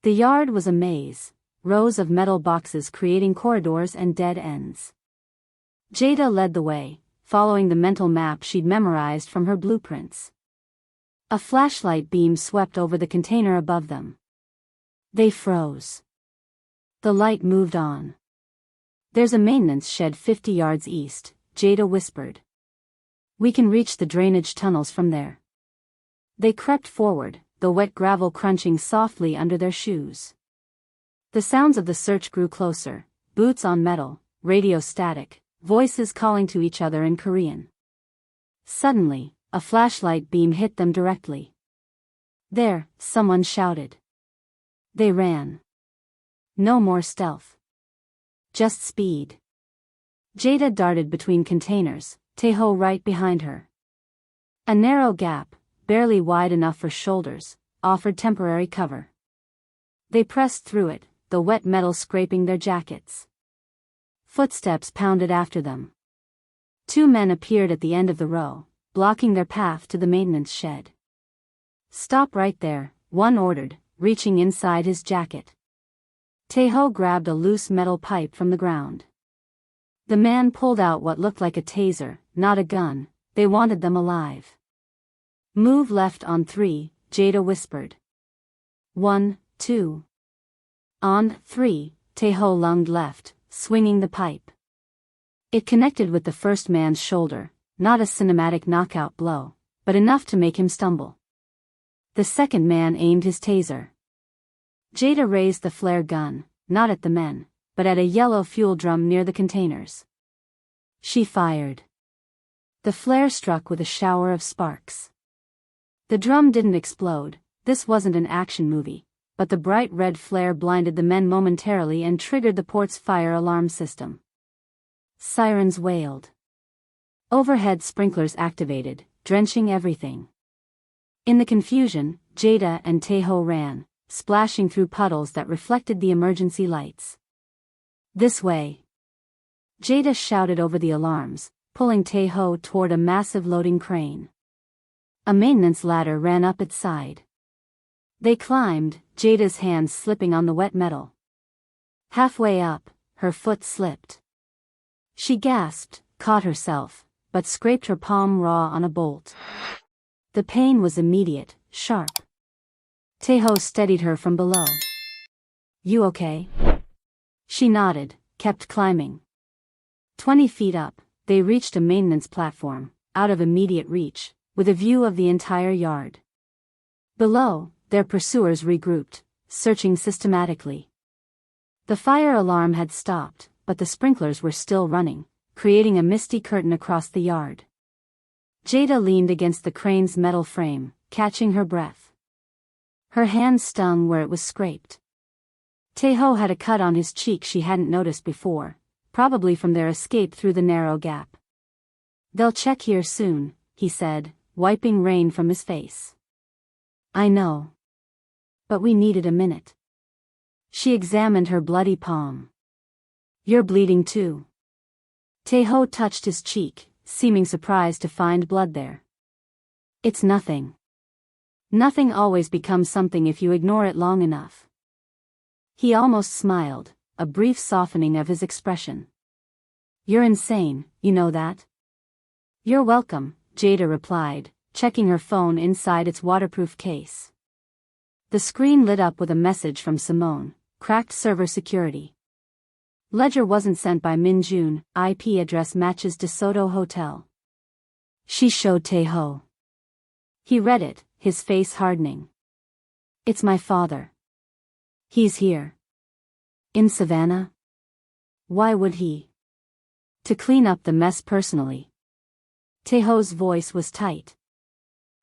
The yard was a maze, rows of metal boxes creating corridors and dead ends. Jada led the way, following the mental map she'd memorized from her blueprints. A flashlight beam swept over the container above them. They froze. The light moved on. "There's a maintenance shed 50 yards east," Jada whispered. "We can reach the drainage tunnels from there." They crept forward, the wet gravel crunching softly under their shoes. The sounds of the search grew closer, boots on metal, radio static, voices calling to each other in Korean. Suddenly, a flashlight beam hit them directly. "There," someone shouted. They ran. No more stealth. Just speed. Jada darted between containers, Taeho right behind her. A narrow gap, barely wide enough for shoulders, offered temporary cover. They pressed through it, the wet metal scraping their jackets. Footsteps pounded after them. 2 men appeared at the end of the row, blocking their path to the maintenance shed. "Stop right there," one ordered, reaching inside his jacket. Taeho grabbed a loose metal pipe from the ground. The man pulled out what looked like a taser, not a gun. They wanted them alive. "Move left on 3, Jada whispered. 1, 2. On 3, Taeho lunged left, swinging the pipe. It connected with the first man's shoulder, not a cinematic knockout blow, but enough to make him stumble. The second man aimed his taser. Jada raised the flare gun, not at the men, but at a yellow fuel drum near the containers. She fired. The flare struck with a shower of sparks. The drum didn't explode, this wasn't an action movie, but the bright red flare blinded the men momentarily and triggered the port's fire alarm system. Sirens wailed. Overhead sprinklers activated, drenching everything. In the confusion, Jada and Taeho ran, splashing through puddles that reflected the emergency lights. This way! Jada shouted over the alarms, pulling Taeho toward a massive loading crane. A maintenance ladder ran up its side. They climbed, Jada's hands slipping on the wet metal. Halfway up, her foot slipped. She gasped, caught herself, but scraped her palm raw on a bolt. The pain was immediate, sharp. Taeho steadied her from below. "You okay?" She nodded, kept climbing. 20 feet up, they reached a maintenance platform, out of immediate reach, with a view of the entire yard. Below, their pursuers regrouped, searching systematically. The fire alarm had stopped, but the sprinklers were still running, creating a misty curtain across the yard. Jada leaned against the crane's metal frame, catching her breath. Her hand stung where it was scraped. Taeho had a cut on his cheek she hadn't noticed before, probably from their escape through the narrow gap. "They'll check here soon," he said, wiping rain from his face. "I know. But we needed a minute." She examined her bloody palm. "You're bleeding too." Taeho touched his cheek, seeming surprised to find blood there. "It's nothing. Nothing always becomes something if you ignore it long enough." He almost smiled, a brief softening of his expression. "You're insane, you know that?" "You're welcome," Jada replied, checking her phone inside its waterproof case. The screen lit up with a message from Simone, "Cracked server security. Ledger wasn't sent by Min Jun, IP address matches DeSoto Hotel." She showed Taeho. He read it, his face hardening. "It's my father. He's here." "In Savannah?" "Why would he?" "To clean up the mess personally." Taeho's voice was tight.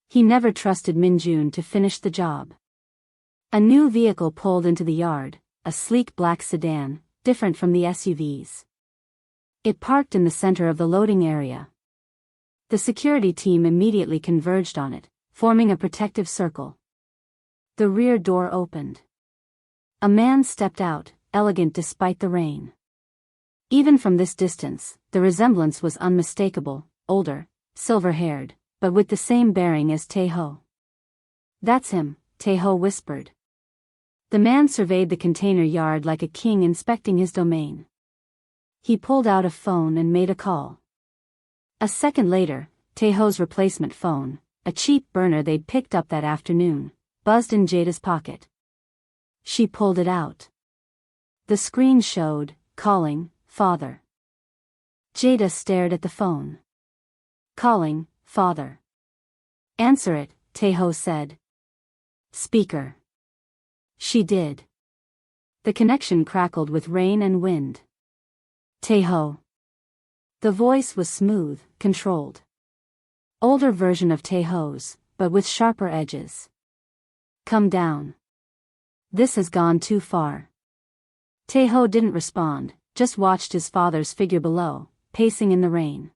He never trusted Min Jun to finish the job. A new vehicle pulled into the yard, a sleek black sedan, different from the SUVs. It parked in the center of the loading area. The security team immediately converged on it, forming a protective circle. The rear door opened. A man stepped out, elegant despite the rain. Even from this distance, the resemblance was unmistakable, older, silver-haired, but with the same bearing as Taeho. "That's him," Taeho whispered. The man surveyed the container yard like a king inspecting his domain. He pulled out a phone and made a call. A second later, Taeho's replacement phone, a cheap burner they'd picked up that afternoon, buzzed in Jada's pocket. She pulled it out. The screen showed, "Calling, father." Jada stared at the phone. "Calling, father." "Answer it," Taeho said. "Speaker." She did. The connection crackled with rain and wind. "Taeho." The voice was smooth, controlled. Older version of Taeho's, but with sharper edges. "Come down. This has gone too far." Taeho didn't respond, just watched his father's figure below, pacing in the rain.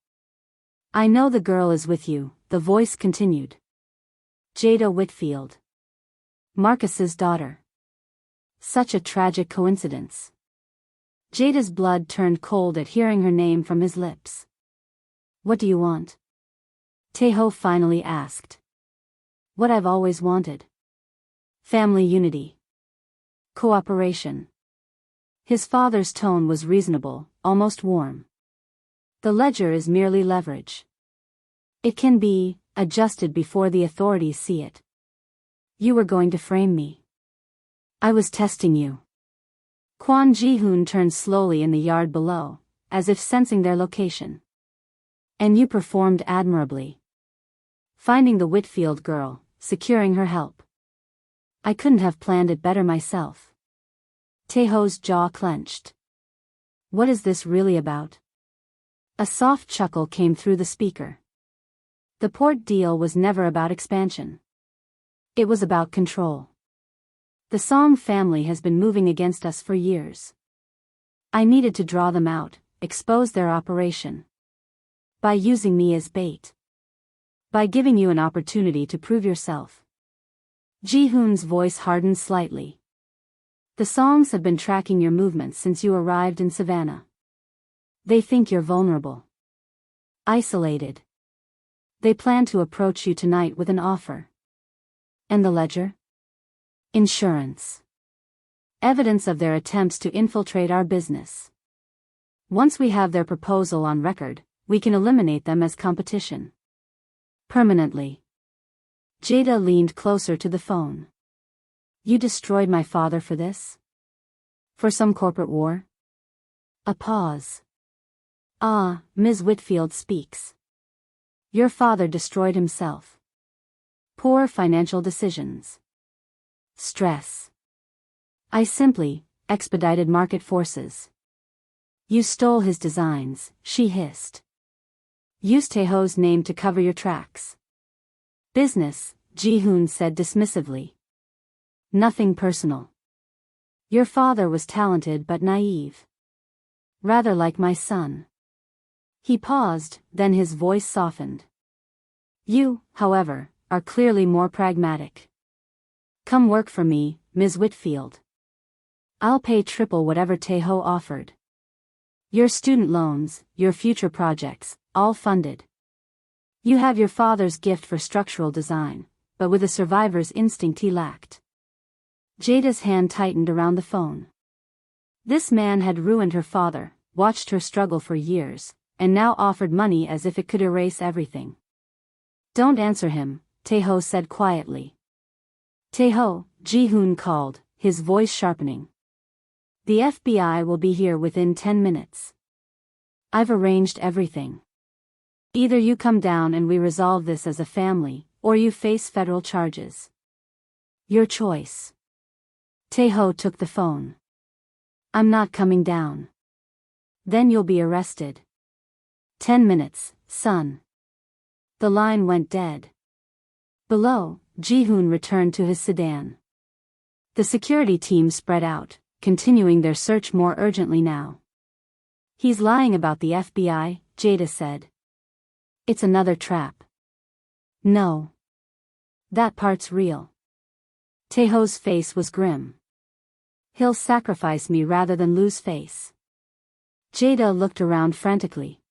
"I know the girl is with you," the voice continued. "Jada Whitfield. Marcus's daughter." Such a tragic coincidence. Jada's blood turned cold at hearing her name from his lips. "What do you want?" Taeho finally asked. "What I've always wanted. Family unity. Cooperation." His father's tone was reasonable, almost warm. "The ledger is merely leverage. It can be adjusted before the authorities see it. You were going to frame me. I was testing you." Kwon Ji-hoon turned slowly in the yard below, as if sensing their location. And you performed admirably. Finding the Whitfield girl, securing her help. I couldn't have planned it better myself. Taeho's jaw clenched. What is this really about? A soft chuckle came through the speaker. The port deal was never about expansion. It was about control. The Song family has been moving against us for years. I needed to draw them out, expose their operation. By using me as bait. By giving you an opportunity to prove yourself. Ji-hoon's voice hardened slightly. The Songs have been tracking your movements since you arrived in Savannah. They think you're vulnerable. Isolated. They plan to approach you tonight with an offer. And the ledger? Insurance. Evidence of their attempts to infiltrate our business. Once we have their proposal on record, we can eliminate them as competition. Permanently. Jada leaned closer to the phone. You destroyed my father for this? For some corporate war? A pause. Ah, Ms. Whitfield speaks. Your father destroyed himself. Poor financial decisions. Stress. I simply expedited market forces. You stole his designs, she hissed. Use Taeho's name to cover your tracks. Business, Ji-hoon said dismissively. Nothing personal. Your father was talented but naive. Rather like my son. He paused, then his voice softened. You, however, are clearly more pragmatic. Come work for me, Ms. Whitfield. I'll pay triple whatever Taeho offered. Your student loans, your future projects, all funded. You have your father's gift for structural design, but with a survivor's instinct he lacked. Jada's hand tightened around the phone. This man had ruined her father, watched her struggle for years, and now offered money as if it could erase everything. Don't answer him, Taeho said quietly. Taeho, Ji-hoon called, his voice sharpening. The FBI will be here within 10 minutes. I've arranged everything. Either you come down and we resolve this as a family, or you face federal charges. Your choice. Taeho took the phone. I'm not coming down. Then you'll be arrested. 10 minutes, son. The line went dead. Below, Ji-hoon returned to his sedan. The security team spread out, continuing their search more urgently now. He's lying about the FBI, Jada said. It's another trap. No. That part's real. Taeho's face was grim. He'll sacrifice me rather than lose face. Jada looked around frantically.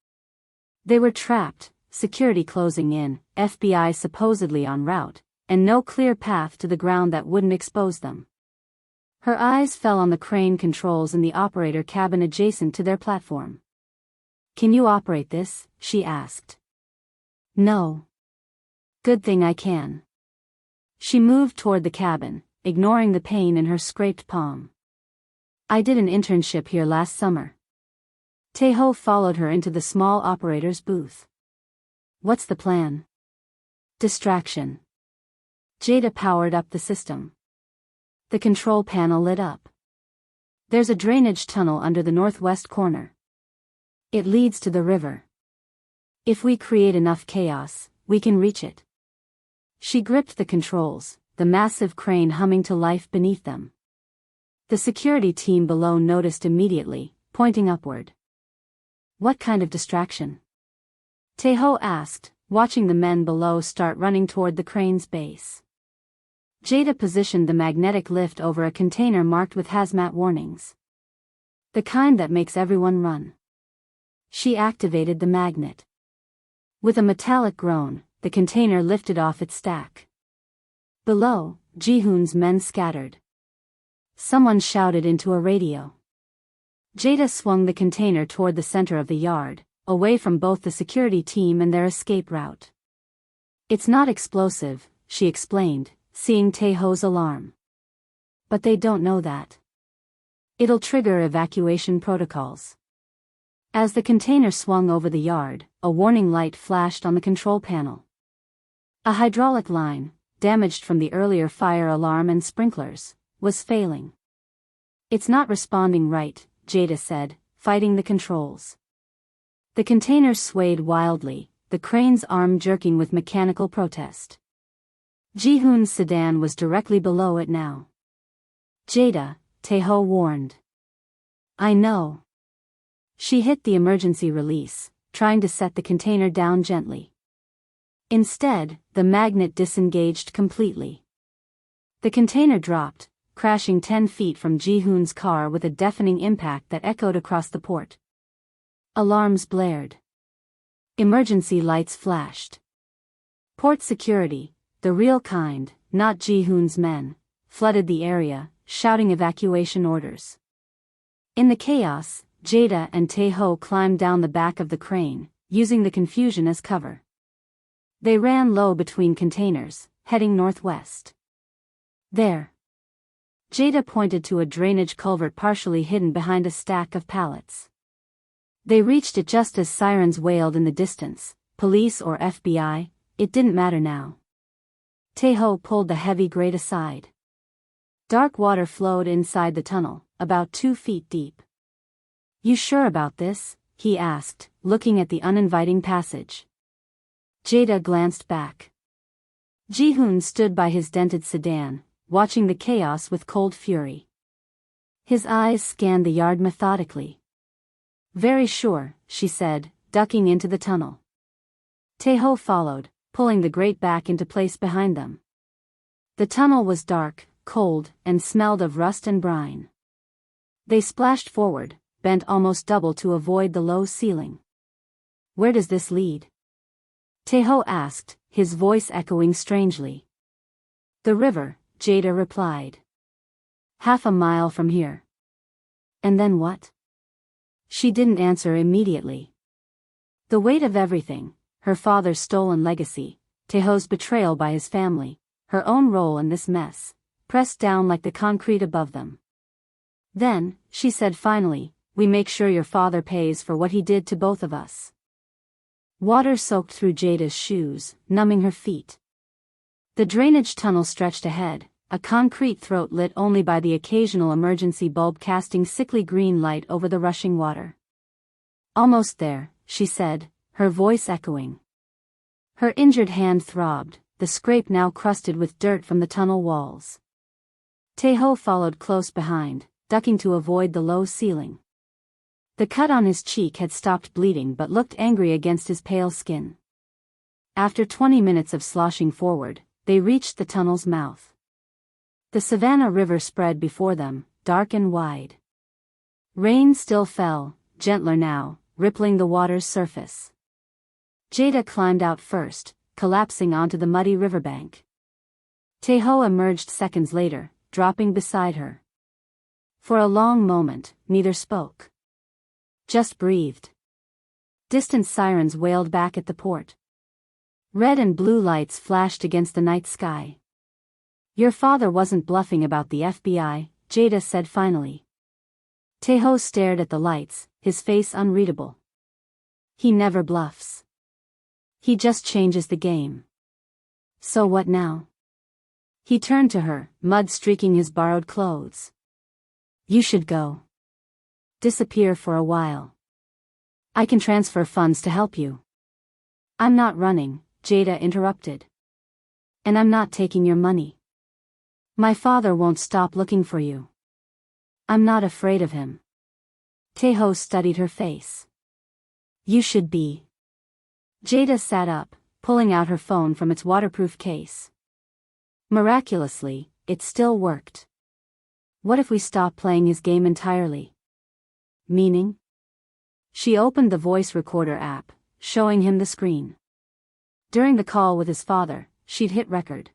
They were trapped, security closing in, FBI supposedly en route, and no clear path to the ground that wouldn't expose them. Her eyes fell on the crane controls in the operator cabin adjacent to their platform. Can you operate this? She asked. No. Good thing I can. She moved toward the cabin, ignoring the pain in her scraped palm. I did an internship here last summer. Taeho followed her into the small operator's booth. What's the plan? Distraction. Jada powered up the system. The control panel lit up. There's a drainage tunnel under the northwest corner. It leads to the river. If we create enough chaos, we can reach it. She gripped the controls, the massive crane humming to life beneath them. The security team below noticed immediately, pointing upward. What kind of distraction? Taeho asked, watching the men below start running toward the crane's base. Jada positioned the magnetic lift over a container marked with hazmat warnings. The kind that makes everyone run. She activated the magnet. With a metallic groan, the container lifted off its stack. Below, Ji-hoon's men scattered. Someone shouted into a radio. Jada swung the container toward the center of the yard, away from both the security team and their escape route. It's not explosive, she explained, seeing Taeho's alarm. But they don't know that. It'll trigger evacuation protocols. As the container swung over the yard, a warning light flashed on the control panel. A hydraulic line, damaged from the earlier fire alarm and sprinklers, was failing. "It's not responding right," Jada said, fighting the controls. The container swayed wildly, the crane's arm jerking with mechanical protest. Ji-hoon's sedan was directly below it now. "Jada," Tae-ho warned. "I know." She hit the emergency release, trying to set the container down gently. Instead, the magnet disengaged completely. The container dropped, crashing 10 feet from Ji-hoon's car with a deafening impact that echoed across the port. Alarms blared. Emergency lights flashed. Port security, the real kind, not Ji-hoon's men, flooded the area, shouting evacuation orders. In the chaos, Jada and Tae-ho climbed down the back of the crane, using the confusion as cover. They ran low between containers, heading northwest. "There." Jada pointed to a drainage culvert partially hidden behind a stack of pallets. They reached it just as sirens wailed in the distance. Police or FBI, it didn't matter now. Tae-ho pulled the heavy grate aside. Dark water flowed inside the tunnel, about 2 feet deep. "You sure about this?" he asked, looking at the uninviting passage. Jada glanced back. Ji-hoon stood by his dented sedan, watching the chaos with cold fury. His eyes scanned the yard methodically. "Very sure," she said, ducking into the tunnel. Tae-ho followed, pulling the grate back into place behind them. The tunnel was dark, cold, and smelled of rust and brine. They splashed forward, bent almost double to avoid the low ceiling. "Where does this lead?" Tae-ho asked, his voice echoing strangely. "The river," Jada replied. "Half a mile from here." "And then what?" She didn't answer immediately. The weight of everything, her father's stolen legacy, Tae-ho's betrayal by his family, her own role in this mess, pressed down like the concrete above them. "Then," she said finally, "we make sure your father pays for what he did to both of us." Water soaked through Jada's shoes, numbing her feet. The drainage tunnel stretched ahead, a concrete throat lit only by the occasional emergency bulb casting sickly green light over the rushing water. "Almost there," she said, her voice echoing. Her injured hand throbbed, the scrape now crusted with dirt from the tunnel walls. Tae-ho followed close behind, ducking to avoid the low ceiling. The cut on his cheek had stopped bleeding but looked angry against his pale skin. After 20 minutes of sloshing forward, they reached the tunnel's mouth. The Savannah River spread before them, dark and wide. Rain still fell, gentler now, rippling the water's surface. Jada climbed out first, collapsing onto the muddy riverbank. Tae-ho emerged seconds later, dropping beside her. For a long moment, neither spoke. Just breathed. Distant sirens wailed back at the port. Red and blue lights flashed against the night sky. "Your father wasn't bluffing about the FBI," Jada said finally. Tae-ho stared at the lights, his face unreadable. "He never bluffs. He just changes the game." "So what now?" He turned to her, mud streaking his borrowed clothes. "You should go. Disappear for a while. I can transfer funds to help you." "I'm not running," Jada interrupted. "And I'm not taking your money. My father won't stop looking for you. I'm not afraid of him." Tae-ho studied her face. "You should be." Jada sat up, pulling out her phone from its waterproof case. Miraculously, it still worked. What if we stop playing his game entirely? Meaning? She opened the voice recorder app, showing him the screen. During the call with his father, she'd hit record.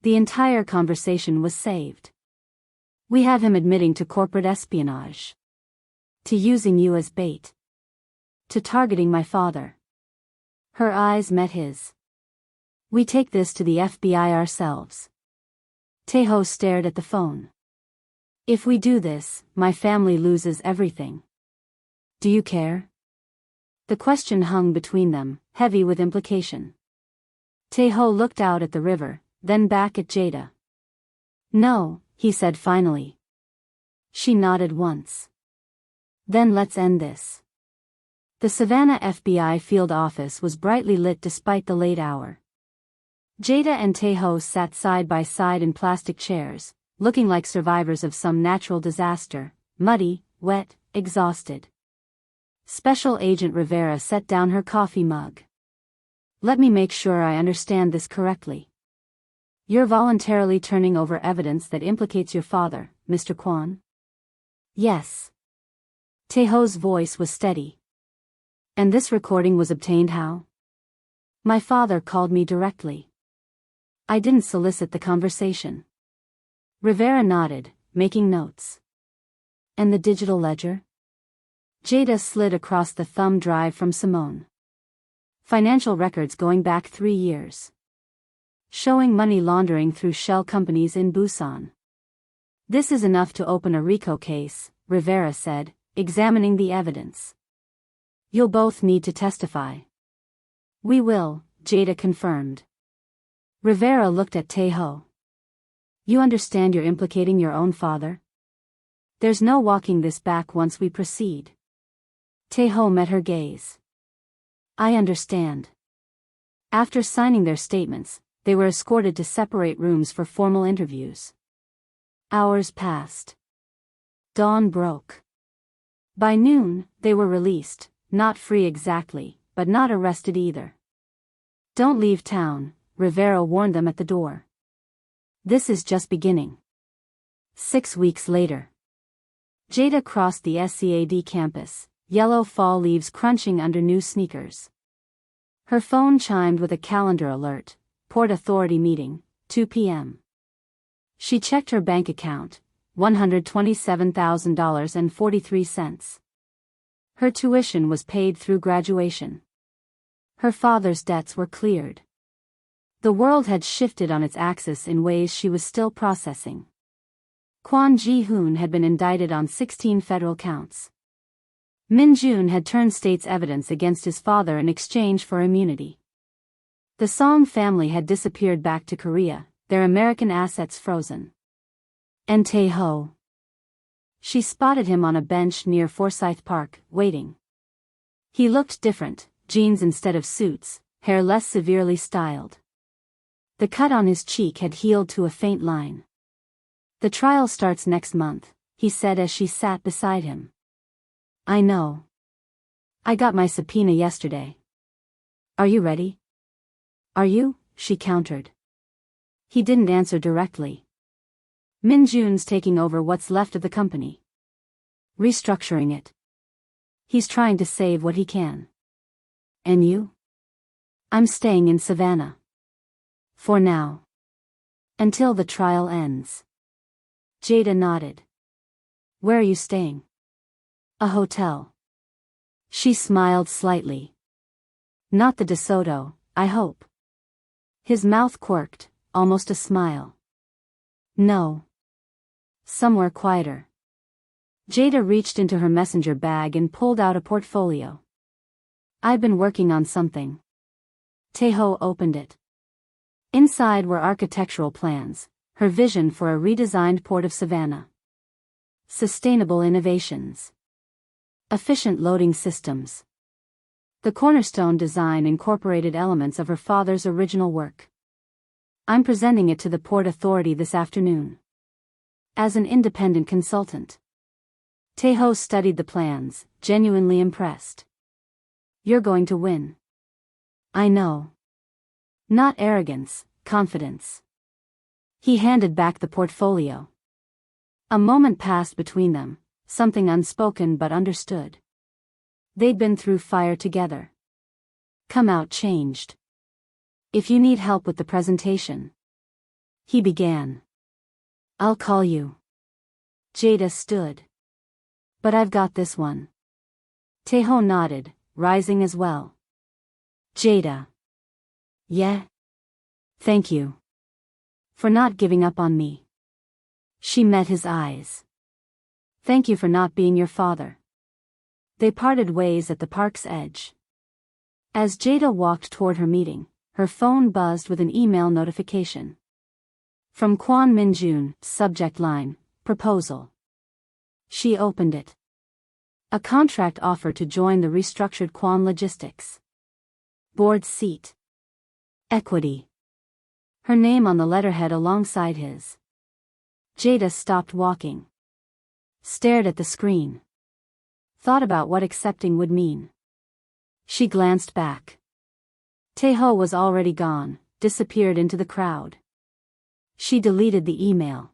The entire conversation was saved. "We have him admitting to corporate espionage. To using you as bait. To targeting my father." Her eyes met his. "We take this to the FBI ourselves." Tae-ho stared at the phone. "If we do this, my family loses everything." Do you care? The question hung between them, heavy with implication. Tae-ho looked out at the river, then back at Jada. No, he said finally. She nodded once. Then let's end this. The Savannah FBI field office was brightly lit despite the late hour. Jada and Tae-ho sat side by side in plastic chairs, looking like survivors of some natural disaster, muddy, wet, exhausted. Special Agent Rivera set down her coffee mug. Let me make sure I understand this correctly. You're voluntarily turning over evidence that implicates your father, Mr. Kwon? Yes. Tae-ho's voice was steady. And this recording was obtained how? My father called me directly. I didn't solicit the conversation. Rivera nodded, making notes. And the digital ledger? Jada slid across the thumb drive from Simone. Financial records going back 3 years. Showing money laundering through shell companies in Busan. This is enough to open a RICO case, Rivera said, examining the evidence. You'll both need to testify. We will, Jada confirmed. Rivera looked at Tae-ho. You understand you're implicating your own father? There's no walking this back once we proceed. Tae-ho met her gaze. I understand. After signing their statements, they were escorted to separate rooms for formal interviews. Hours passed. Dawn broke. By noon, they were released, not free exactly, but not arrested either. Don't leave town, Rivera warned them at the door. This is just beginning. 6 weeks later. Jada crossed the SCAD campus, yellow fall leaves crunching under new sneakers. Her phone chimed with a calendar alert, Port Authority meeting, 2 p.m. She checked her bank account, $127,043. Her tuition was paid through graduation. Her father's debts were cleared. The world had shifted on its axis in ways she was still processing. Kwon Ji-hoon had been indicted on 16 federal counts. Min Jun had turned state's evidence against his father in exchange for immunity. The Song family had disappeared back to Korea, their American assets frozen. And Tae-ho. She spotted him on a bench near Forsyth Park, waiting. He looked different, jeans instead of suits, hair less severely styled. The cut on his cheek had healed to a faint line. The trial starts next month, he said as she sat beside him. I know. I got my subpoena yesterday. Are you ready? Are you? She countered. He didn't answer directly. Min Jun's taking over what's left of the company. Restructuring it. He's trying to save what he can. And you? I'm staying in Savannah. For now. Until the trial ends. Jada nodded. Where are you staying? A hotel. She smiled slightly. Not the DeSoto, I hope. His mouth quirked, almost a smile. No. Somewhere quieter. Jada reached into her messenger bag and pulled out a portfolio. I've been working on something. Tae-ho opened it. Inside were architectural plans, her vision for a redesigned Port of Savannah. Sustainable innovations. Efficient loading systems. The cornerstone design incorporated elements of her father's original work. I'm presenting it to the Port Authority this afternoon. As an independent consultant. Tae-ho studied the plans, genuinely impressed. You're going to win. I know. Not arrogance, confidence. He handed back the portfolio. A moment passed between them, something unspoken but understood. They'd been through fire together. Come out changed. If you need help with the presentation. He began. I'll call you. Jada stood. But I've got this one. Tae-ho nodded, rising as well. Jada. Yeah? Thank you. For not giving up on me. She met his eyes. Thank you for not being your father. They parted ways at the park's edge. As Jada walked toward her meeting, her phone buzzed with an email notification. From Kwon Min-jun, subject line, proposal. She opened it. A contract offer to join the restructured Kwon Logistics board seat. Equity. Her name on the letterhead alongside his. Jada stopped walking. Stared at the screen. Thought about what accepting would mean. She glanced back. Taeho was already gone, disappeared into the crowd. She deleted the email.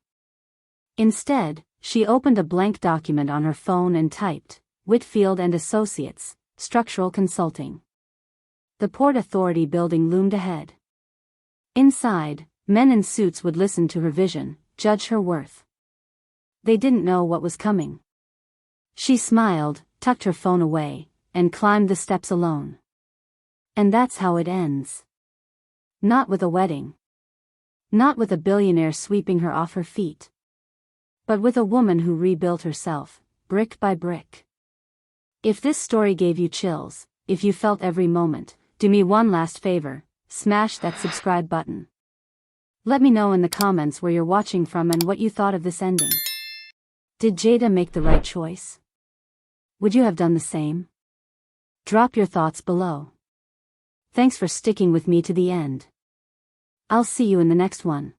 Instead, she opened a blank document on her phone and typed, Whitfield and Associates, Structural Consulting. The Port Authority building loomed ahead. Inside, men in suits would listen to her vision, judge her worth. They didn't know what was coming. She smiled, tucked her phone away, and climbed the steps alone. And that's how it ends. Not with a wedding. Not with a billionaire sweeping her off her feet. But with a woman who rebuilt herself, brick by brick. If this story gave you chills, if you felt every moment, do me one last favor, smash that subscribe button. Let me know in the comments where you're watching from and what you thought of this ending. Did Jada make the right choice? Would you have done the same? Drop your thoughts below. Thanks for sticking with me to the end. I'll see you in the next one.